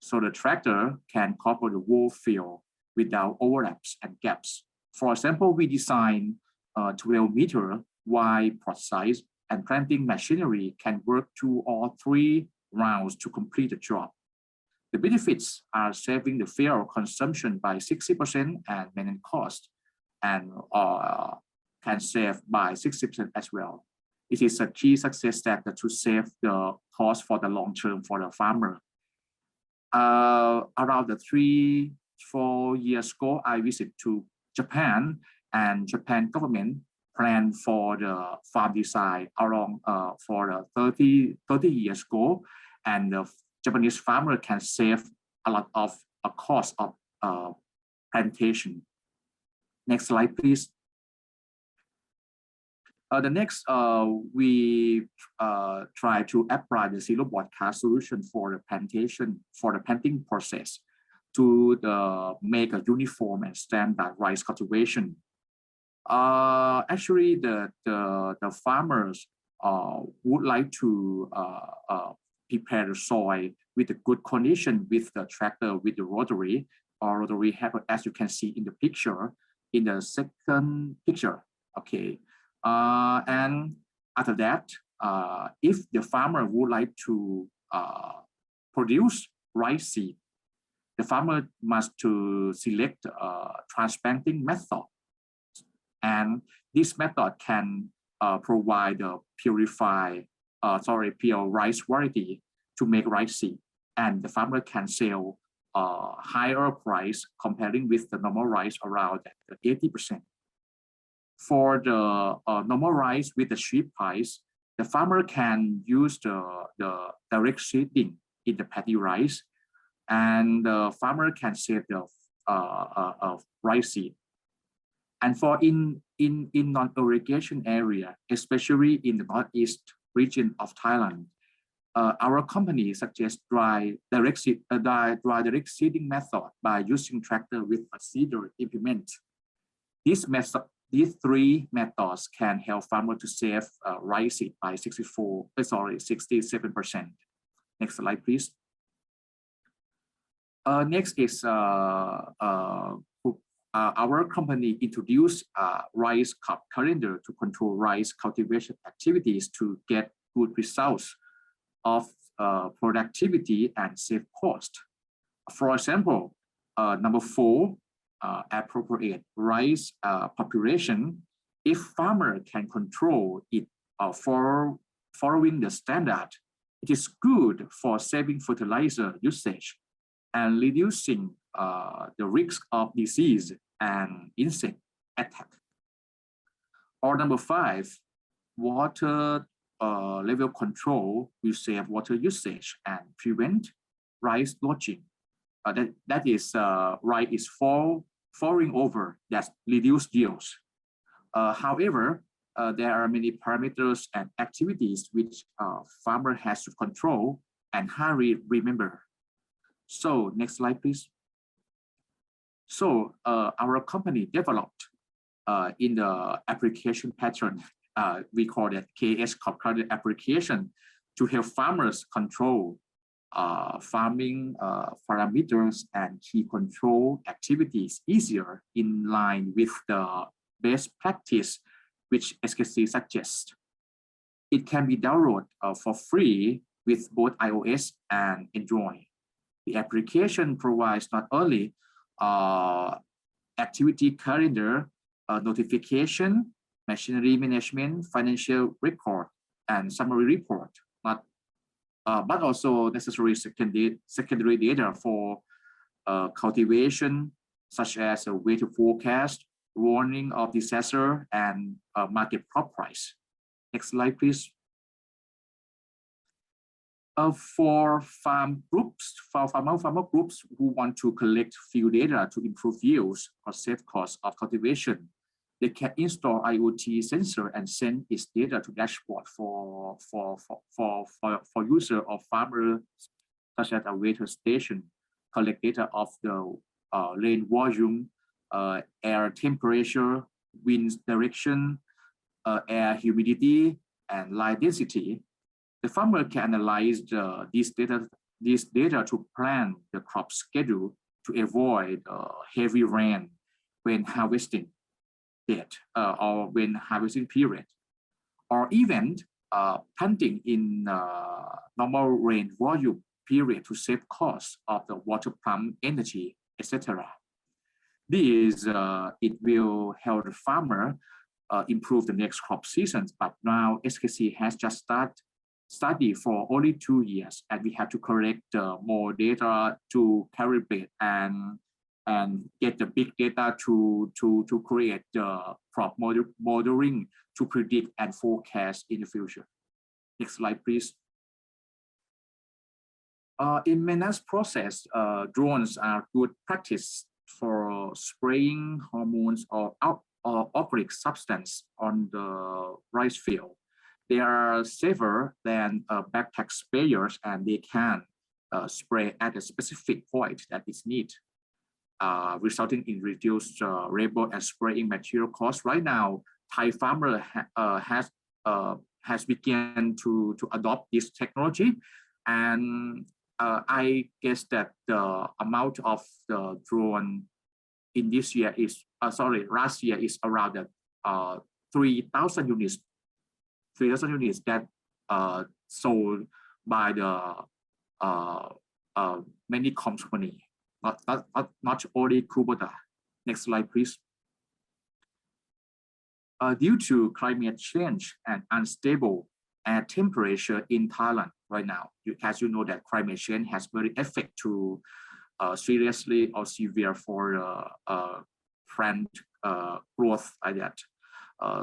D: so the tractor can cover the whole field without overlaps and gaps. For example, we designed 12-meter wide plot size, and planting machinery can work 2 or 3 rounds to complete the job. The benefits are saving the fuel consumption by 60% and maintenance cost, and can save by 60% as well. It is a key success factor to save the cost for the long term for the farmer. Around the 3-4 years ago, I visited to Japan, and Japan government planned for the farm design along for 30 years ago, and the Japanese farmer can save a lot of cost of plantation. Next slide, please. The next, we try to apply the zero broadcast solution for the planting process to make a uniform and standard rice cultivation. Actually, the farmers would like to prepare the soil with a good condition with the tractor, with the rotary heifer, as you can see in the picture, in the second picture. Okay, and after that, if the farmer would like to produce rice seed, the farmer must to select a transplanting method, and this method can provide a pure rice variety to make rice seed, and the farmer can sell higher price comparing with the normal rice around 80%. For the normal rice with the cheap price, the farmer can use the direct seeding in the paddy rice, and the farmer can save the rice seed. And for in non-irrigation area, especially in the northeast region of Thailand, our company suggests dry direct seeding method by using tractor with a seeder implement. These three methods can help farmers to save rice seed by 67%. Next slide, please. Next is our company introduced rice crop calendar to control rice cultivation activities to get good results of productivity and save cost. For example, number 4, appropriate rice population. If farmer can control it following the standard, it is good for saving fertilizer usage and reducing the risk of disease and insect attack. Or number 5, water level control will save water usage and prevent rice lodging. That is rice is falling over, that reduce yields. However, there are many parameters and activities which farmer has to control and hurry remember. So next slide, please. So our company developed in the application pattern, we call it KS crop calendar application, to help farmers control farming parameters and key control activities easier in line with the best practice which SKC suggests. It can be downloaded for free with both iOS and Android. The application provides not only activity calendar, notification, machinery management, financial record, and summary report, but also necessary secondary data for cultivation, such as a way to forecast, warning of disaster, and market crop price. Next slide, please. For farmer groups who want to collect field data to improve yields or save costs of cultivation, they can install IoT sensor and send its data to dashboard for user of farmers, such as a weather station, collect data of the rain volume, air temperature, wind direction, air humidity, and light density. The farmer can analyze this data to plan the crop schedule to avoid heavy rain when harvesting or when harvesting period, or even planting in normal rain volume period to save costs of the water pump energy, etc. This it will help the farmer improve the next crop seasons. But now SKC has just started study for only 2 years, and we have to collect more data to calibrate and get the big data to create the crop modeling to predict and forecast in the future. Next slide, please. In maintenance process, drones are good practice for spraying hormones or or organic substance on the rice field. They are safer than backpack sprayers, and they can spray at a specific point that is needed, resulting in reduced labor and spraying material costs. Right now, Thai farmer has begun to adopt this technology, and I guess that the amount of the drone in this year is last year is around 3,000 units. 3,000 units that sold by the many companies, not only Kubota. Next slide, please. Due to climate change and unstable air temperature in Thailand right now, as you know that climate change has very effect to seriously or severe for plant growth like that.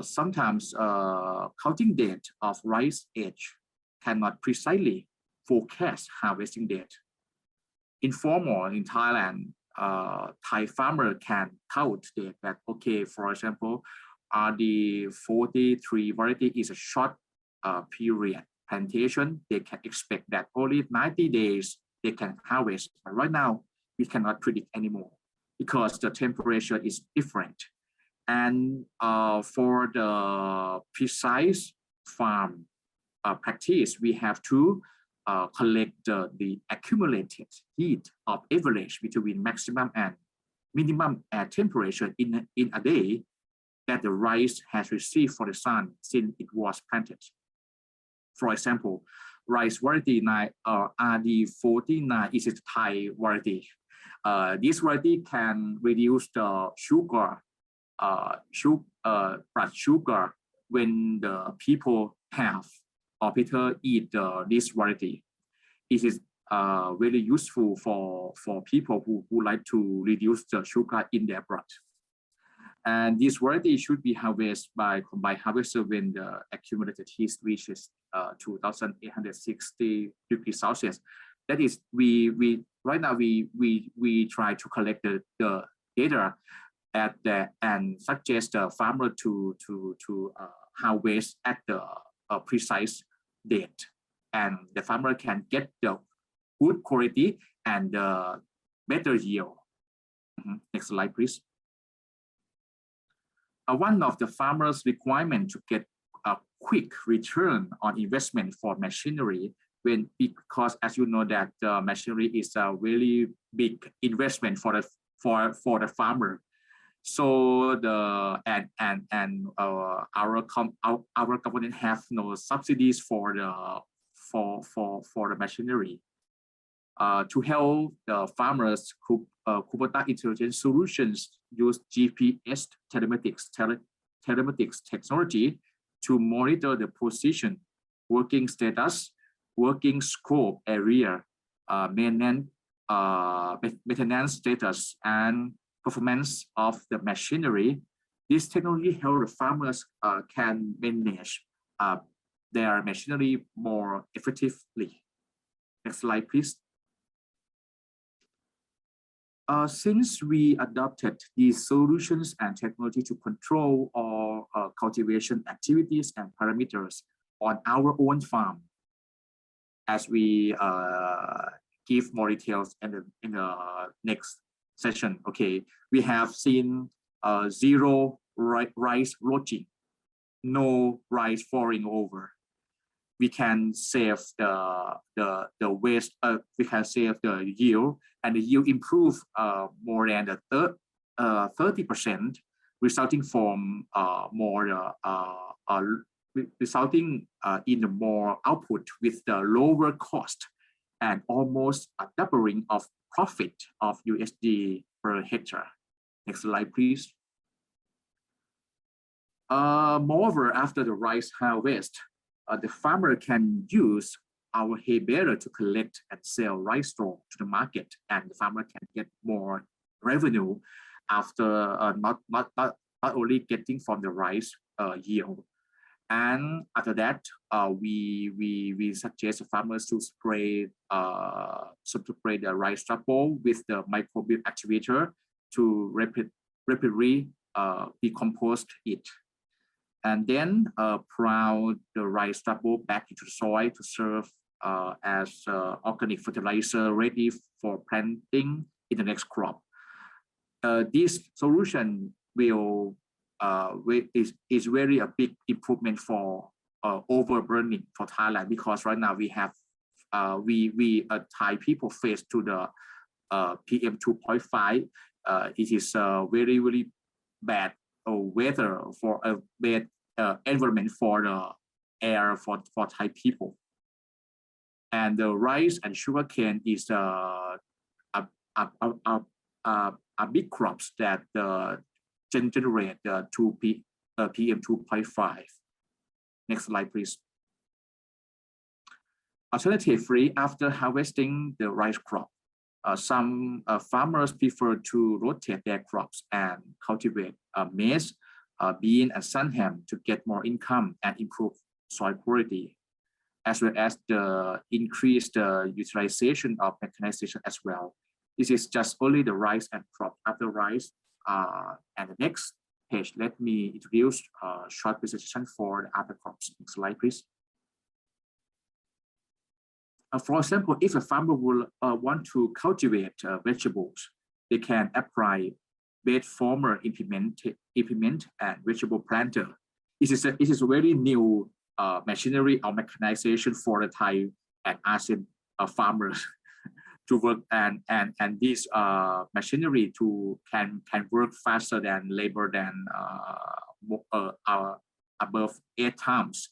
D: Sometimes counting date of rice age cannot precisely forecast harvesting date. Informal in Thailand, Thai farmer can count date that, okay, for example, the 43 variety is a short period plantation. They can expect that only 90 days they can harvest. But right now, we cannot predict anymore because the temperature is different. And for the precise farm practice, we have to collect the accumulated heat of average between maximum and minimum air temperature in a day that the rice has received for the sun since it was planted. For example, rice variety RD49 is a Thai variety. This variety can reduce the blood sugar when the people have or people eat this variety. It is very useful for people who like to reduce the sugar in their blood. And this variety should be harvested by combined harvester when the accumulated heat reaches 2,860 degrees Celsius. That is, right now we try to collect the data at the and suggest the farmer to harvest at the precise date, and the farmer can get the good quality and better yield. Next slide, please. One of the farmers' requirements to get a quick return on investment for machinery, because as you know that machinery is a really big investment for the farmer. So our government have no subsidies for the machinery. To help the farmers, Kubota Intelligent Solutions use GPS telematics technology to monitor the position, working status, working scope area, maintenance status, and performance of the machinery. This technology helps the farmers can manage their machinery more effectively. Next slide, please. Since we adopted these solutions and technology to control all cultivation activities and parameters on our own farm, as we give more details in the next session, okay, we have seen zero rice rotting, no rice falling over. We can save the waste. We can save the yield, and the yield improve more than 30%, resulting from resulting in more output with the lower cost and almost a doubling of profit of USD per hectare. Next slide, please. Moreover, after the rice harvest, the farmer can use our hay baler to collect and sell rice straw to the market, and the farmer can get more revenue after not only getting from the rice yield. And after that, we suggest the farmers to spray the rice stubble with the microbead activator to rapidly decompose it, and then plow the rice stubble back into the soil to serve as organic fertilizer ready for planting in the next crop. This solution will is very a big improvement for overburning for Thailand, because right now we have Thai people face to the PM 2.5. It is very bad weather for a bad environment for the air for Thai people. And the rice and sugarcane is a big crops that generate the PM 2.5. Next slide, please. Alternatively, after harvesting the rice crop, some farmers prefer to rotate their crops and cultivate maize, bean, and sunham to get more income and improve soil quality, as well as the increased utilization of mechanization as well. This is just only the rice and crop. After rice, and the next page, let me introduce a short presentation for the other crops. Next slide, please. For example, if a farmer will want to cultivate vegetables, they can apply bed former implement and vegetable planter. It is a very new machinery or mechanization for the Thai and ASEAN farmers to work, and this machinery can work faster than labor than above 8 times.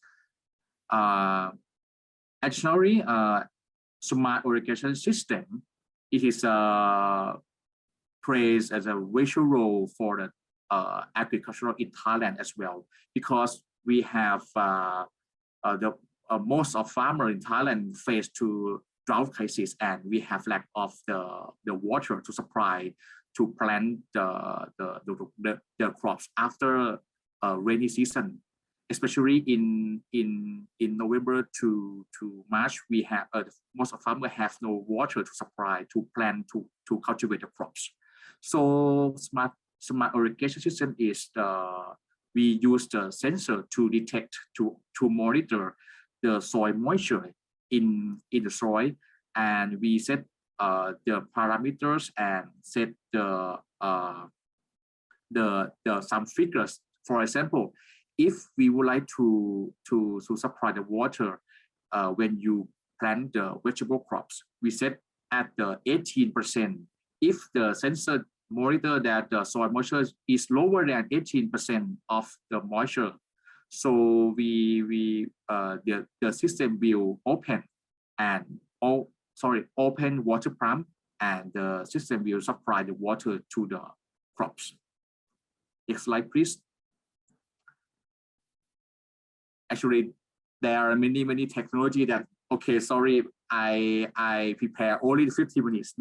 D: Additionally, smart irrigation system, it is plays as a vital role for the agricultural in Thailand as well, because we have most of farmers in Thailand face to drought crisis, and we have lack of the water to supply to plant the crops after rainy season. Especially in November to March, we have most of farmers have no water to supply to plant to cultivate the crops. So smart irrigation system is we use the sensor to detect to monitor the soil moisture in the soil, and we set the parameters and set the some figures. For example, if we would like to supply the water when you plant the vegetable crops, we set at the 18%. If the sensor monitor that the soil moisture is lower than 18% of the moisture, so the system will open water pump, and the system will supply the water to the crops. Next slide, please. Actually, there are many technology that, okay, sorry, I prepare only 50 minutes.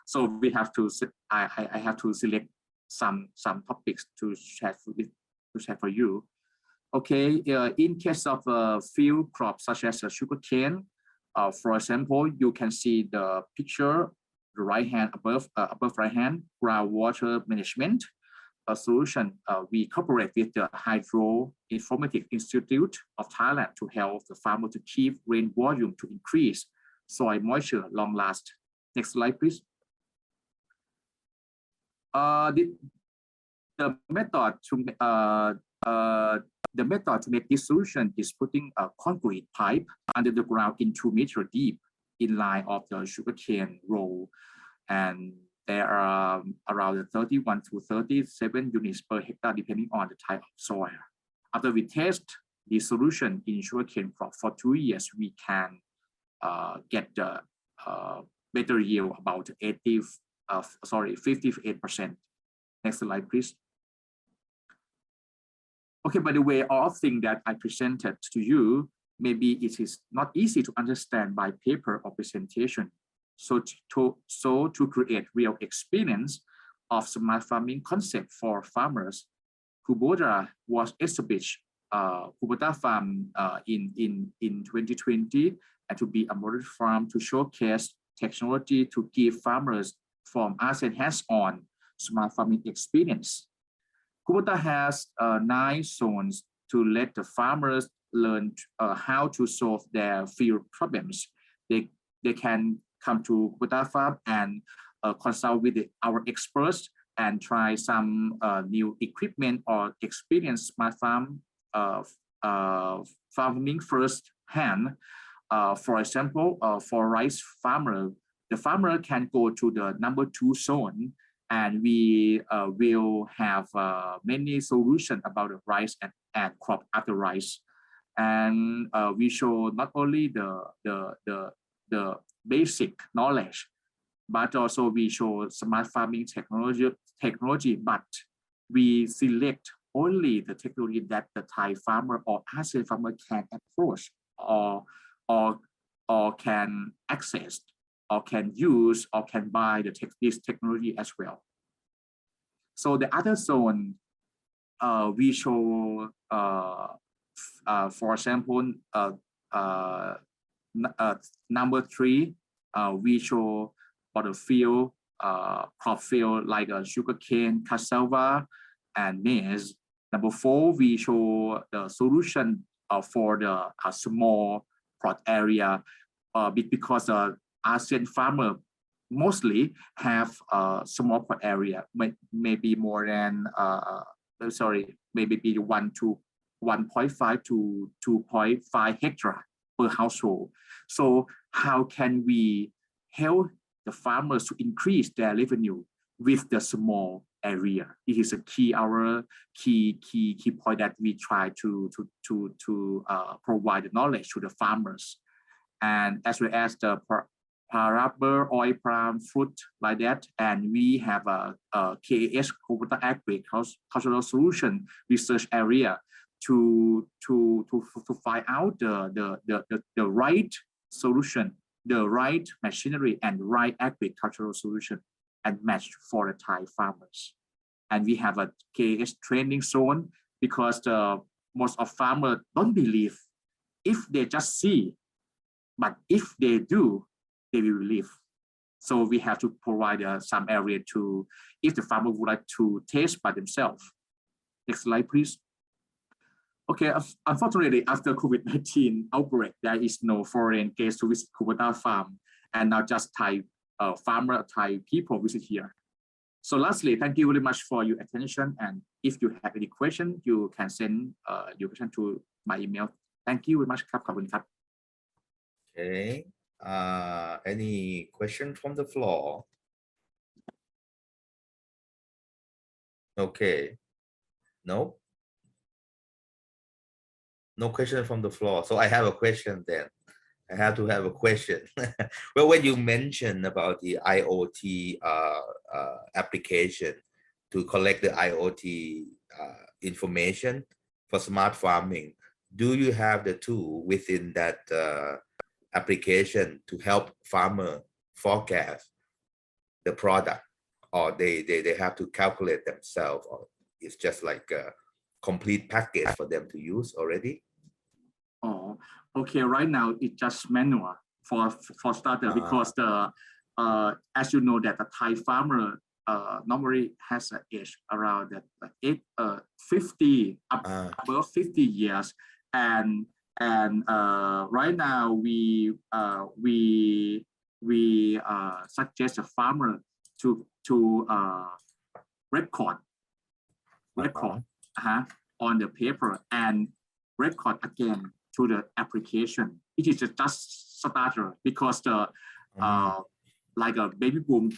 D: So we have to, I have to select some topics to share for you. Okay, in case of field crops such as sugarcane, for example, you can see the picture, the right hand above right hand, groundwater management. A solution, we cooperate with the Hydro Informatics Institute of Thailand to help the farmer to keep rain volume to increase soil moisture long last. Next slide, please. The method to make this solution is putting a concrete pipe under the ground in 2 meters deep in line of the sugarcane row, and there are around 31 to 37 units per hectare depending on the type of soil. After we test the solution in sugarcane crop for 2 years, we can get the better yield about 58%. Next slide, please. Okay, by the way, all things that I presented to you, maybe it is not easy to understand by paper or presentation. So to create real experience of smart farming concept for farmers, Kubota was established Kubota Farm in 2020, and to be a model farm to showcase technology to give farmers from ASEAN hands-on smart farming experience. Kubota has 9 zones to let the farmers learn how to solve their field problems. They can come to Kubota farm and consult with our experts and try some new equipment or experience smart farm farming first hand. For example, for rice farmer, the farmer can go to the number 2 zone, and we will have many solutions about the rice and crop after rice. And we show not only the basic knowledge, but also we show smart farming technology, but we select only the technology that the Thai farmer or ASEAN farmer can approach or can access or can use or can buy this technology as well. So the other zone, we show, for example, number 3, we show for the field, crop field like sugarcane, cassava, and maize. Number 4, we show the solution for the small plot area, because ASEAN farmer mostly have small plot area, maybe more than maybe 1.5 to 2.5 hectare per household. So how can we help the farmers to increase their revenue with the small area? It is a key point that we try to provide the knowledge to the farmers, and as well as the rubber, oil palm, fruit, like that. And we have a KAS Kubota Agricultural Solution research area to find out the right solution, the right machinery, and right agricultural solution and match for the Thai farmers. And we have a KAS training zone, because most of farmers don't believe if they just see, but if they do, they will believe. So we have to provide some area to, if the farmer would like to taste by themselves. Next slide, please. Okay, unfortunately, after COVID-19 outbreak, there is no foreign guests to visit Kubota farm, and now just Thai farmer, Thai people visit here. So lastly, thank you very much for your attention. And if you have any question, you can send your question to my email. Thank you very much.
B: Okay. Any question from the floor? Okay. No. No question from the floor. So I have a question then. I have to have a question. Well, when you mentioned about the IoT application to collect the IoT information for smart farming, do you have the tool within that application to help farmer forecast the product, or they have to calculate themselves, or it's just like a complete package for them to use already?
D: Oh, okay. Right now it's just manual for starter, because the as you know that the Thai farmer normally has an age around 50 above 50 years, and right now we suggest a farmer to record on the paper and record again to the application. It is just starter, because the like a baby boom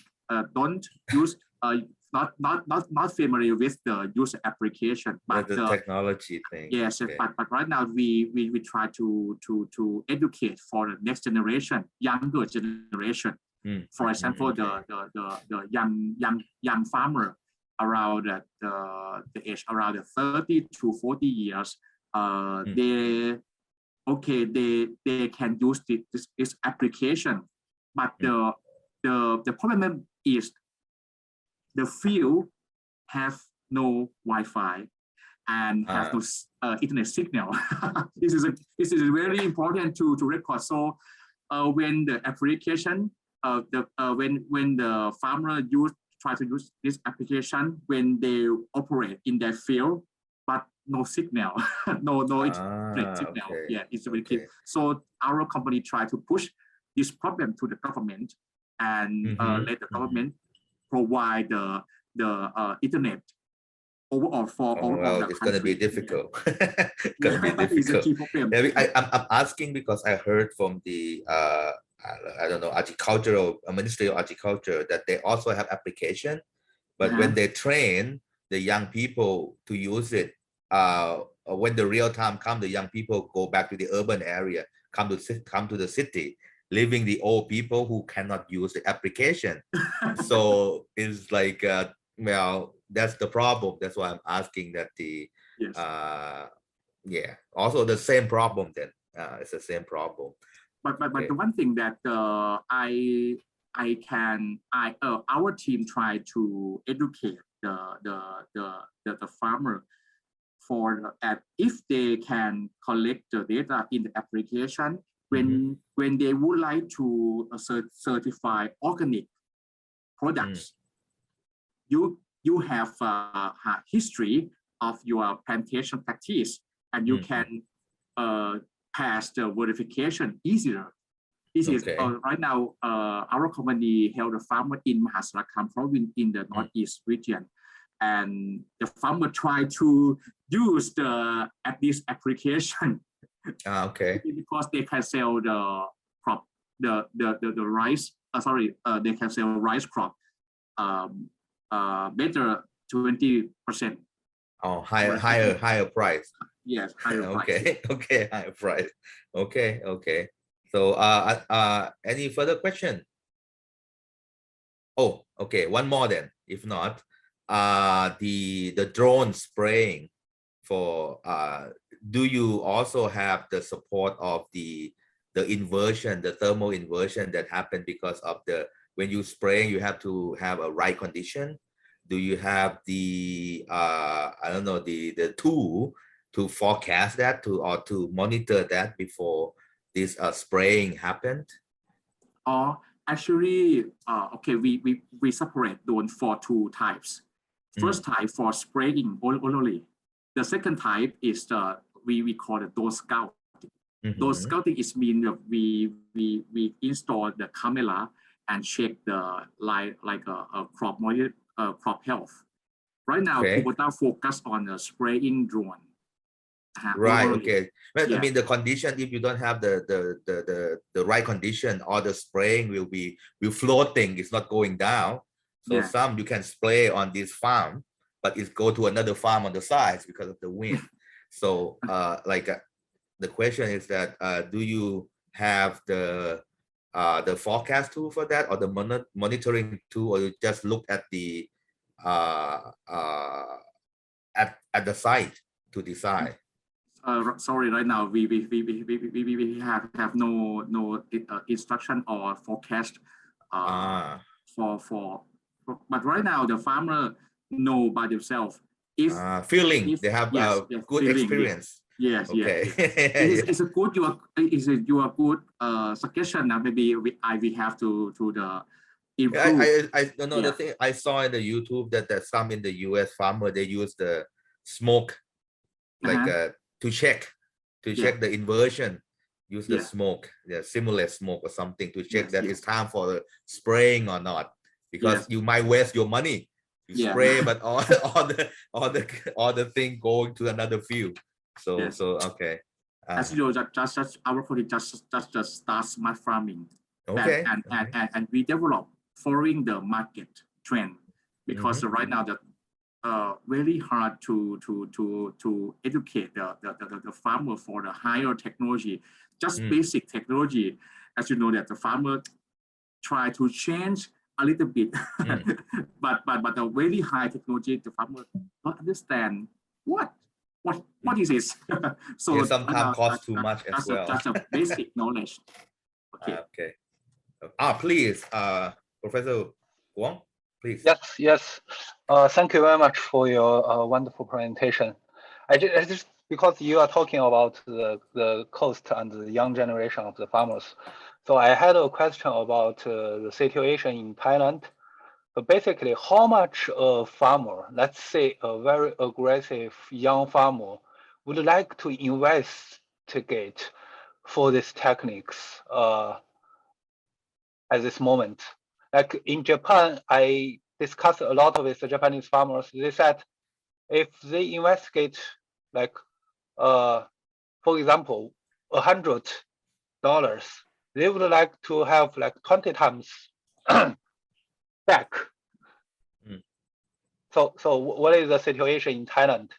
D: don't use not familiar with the user application, but
B: the technology thing.
D: Yes, okay. but right now we try to educate for the next generation, younger generation. For example, the young farmer around the age around 30 to 40 years, they can use this application, but the problem is the field have no Wi-Fi and have no internet signal. This is very important to record. So when the application when the farmer try to use this application when they operate in their field, but no signal, no internet signal.
B: Okay.
D: Yeah, it's very key. So our company try to push this problem to the government and let the government provide the internet overall for all of the
B: it's going to be difficult. Going to be difficult.
D: It's a key problem.
B: I'm asking because I heard from the I don't know, Ministry of Agriculture that they also have application, but when they train the young people to use it, when the real time comes, the young people go back to the urban area, come to the city, leaving the old people who cannot use the application. So it's like, well, that's the problem. That's why I'm asking that the, also the same problem then. It's the same problem.
D: But the one thing that our team try to educate the farmer for if they can collect the data in the application when they would like to certify organic products, you have a history of your plantation practice and you can pass the verification easier. This is right now our company help the farmer in Mahasarakham province in the northeast region, and the farmer try to use this application because they can sell the crop, the rice. They can sell rice crop better 20%.
B: Oh, higher price.
D: Yes, higher price.
B: Okay, higher price. Okay. So any further question? Oh, okay, one more then. If not, the drone spraying for do you also have the support of the inversion, the thermal inversion that happened because of when you spraying, you have to have a right condition? Do you have the I don't know, the tool to forecast that or to monitor that before this spraying happened?
D: Actually, okay, we separate drone for two types. First type for spraying only. The second type is we call it drone scouting. Drone scouting is mean that we install the camera and check the like a crop monitor, crop health. Right now, Kubota focus on the spraying drone.
B: Right. Okay. But I mean, the condition, if you don't have the right condition, or the spraying will floating. It's not going down. So some you can spray on this farm, but it go to another farm on the sides because of the wind. So the question is that do you have the forecast tool for that, or the monitoring tool, or you just look at the at the site to decide?
D: Sorry, right now we have no instruction or forecast for but right now the farmer know by themselves if
B: they have good feeling, experience.
D: Yes.
B: Okay.
D: It's a good your good suggestion. Now maybe we have to the improve.
B: I don't know the thing I saw in the YouTube that some in the US farmer, they use the smoke to check the inversion, use the smoke, simulate smoke or something to check that it's time for the spraying or not, because you might waste your money. You spray, but all the thing going to another field. So okay.
D: As you know, just our project just start smart farming.
B: Okay.
D: And we develop following the market trend, because right now the very hard to educate the farmer for the higher technology. Just basic technology, as you know, that the farmer try to change a little bit, but the very high technology, the farmer don't understand what is this. So
B: sometimes costs too much as well.
D: That's a basic knowledge.
B: Okay. Please, Professor Guang, please.
C: Yes. Thank you very much for your wonderful presentation. I just because you are talking about the cost and the young generation of the farmers, so I had a question about the situation in Thailand. basically how much a farmer, let's say a very aggressive young farmer, would like to investigate for these techniques at this moment. Like in Japan, I discussed a lot with the Japanese farmers. They said if they investigate, like, for example, $100, they would like to have like 20 times back. So what is the situation in Thailand?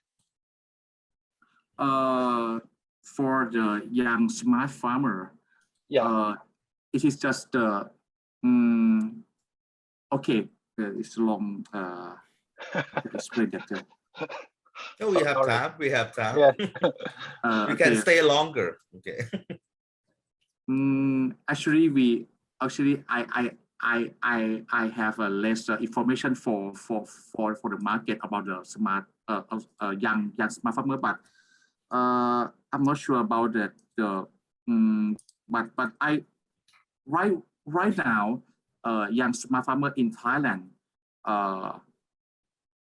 D: For the young smart farmer,
C: yeah,
D: it is just okay. It's long. To explain that.
B: No, we have time. We have time.
C: Yeah.
B: We can stay longer. Okay.
D: Actually, I have a less information for the market about the smart young smart farmer, but I'm not sure about that. But I right now young smart farmer in Thailand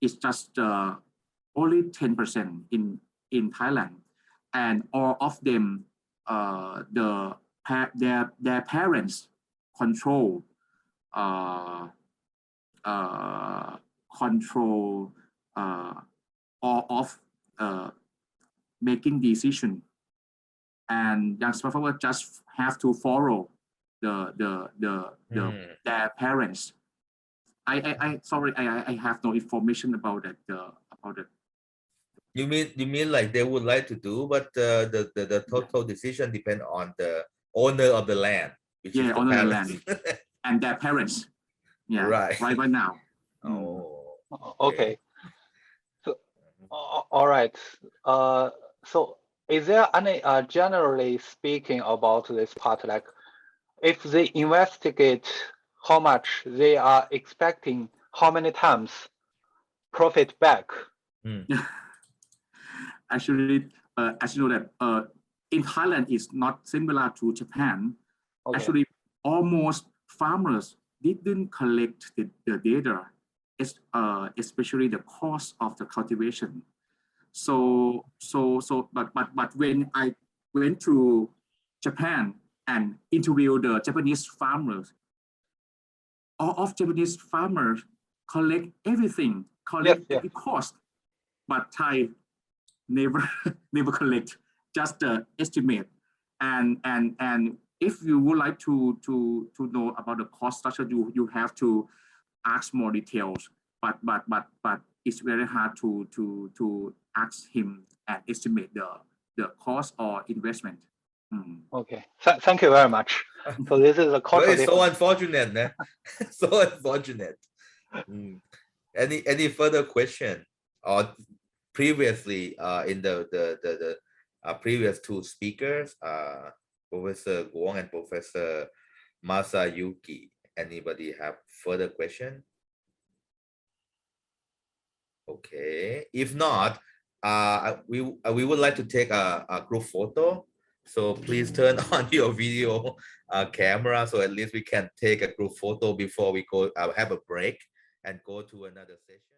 D: is just only 10% in Thailand, and all of them their parents control all of making decision, and young smart farmer just have to follow their parents. I sorry, I have no information about that about it.
B: You mean like they would like to do, but the total decision depend on the owner of the land, which is the
D: owner of the
B: parents.
D: land and their parents. Yeah, right now.
B: Oh,
C: okay. So all right. So is there any generally speaking about this part, like if they investigate how much they are expecting, how many times profit back?
D: Actually, as you know that in Thailand is not similar to Japan. Okay. Actually, almost farmers didn't collect the data, especially the cost of the cultivation. But when I went to Japan and interviewed the Japanese farmers, all of Japanese farmers collect everything, collect the cost, but Thai never collect, just estimate. And if you would like to know about the cost structure, you have to ask more details. But it's very hard to ask him and estimate the cost or investment.
C: Okay, thank you very much. So this is a
B: it's so unfortunate, man. So unfortunate. Any further question? Or previously in the previous two speakers, Professor Guang and Professor Masayuki, anybody have further question? Okay, if not, we would like to take a group photo. So please turn on your video camera, so at least we can take a group photo before we go have a break and go to another session.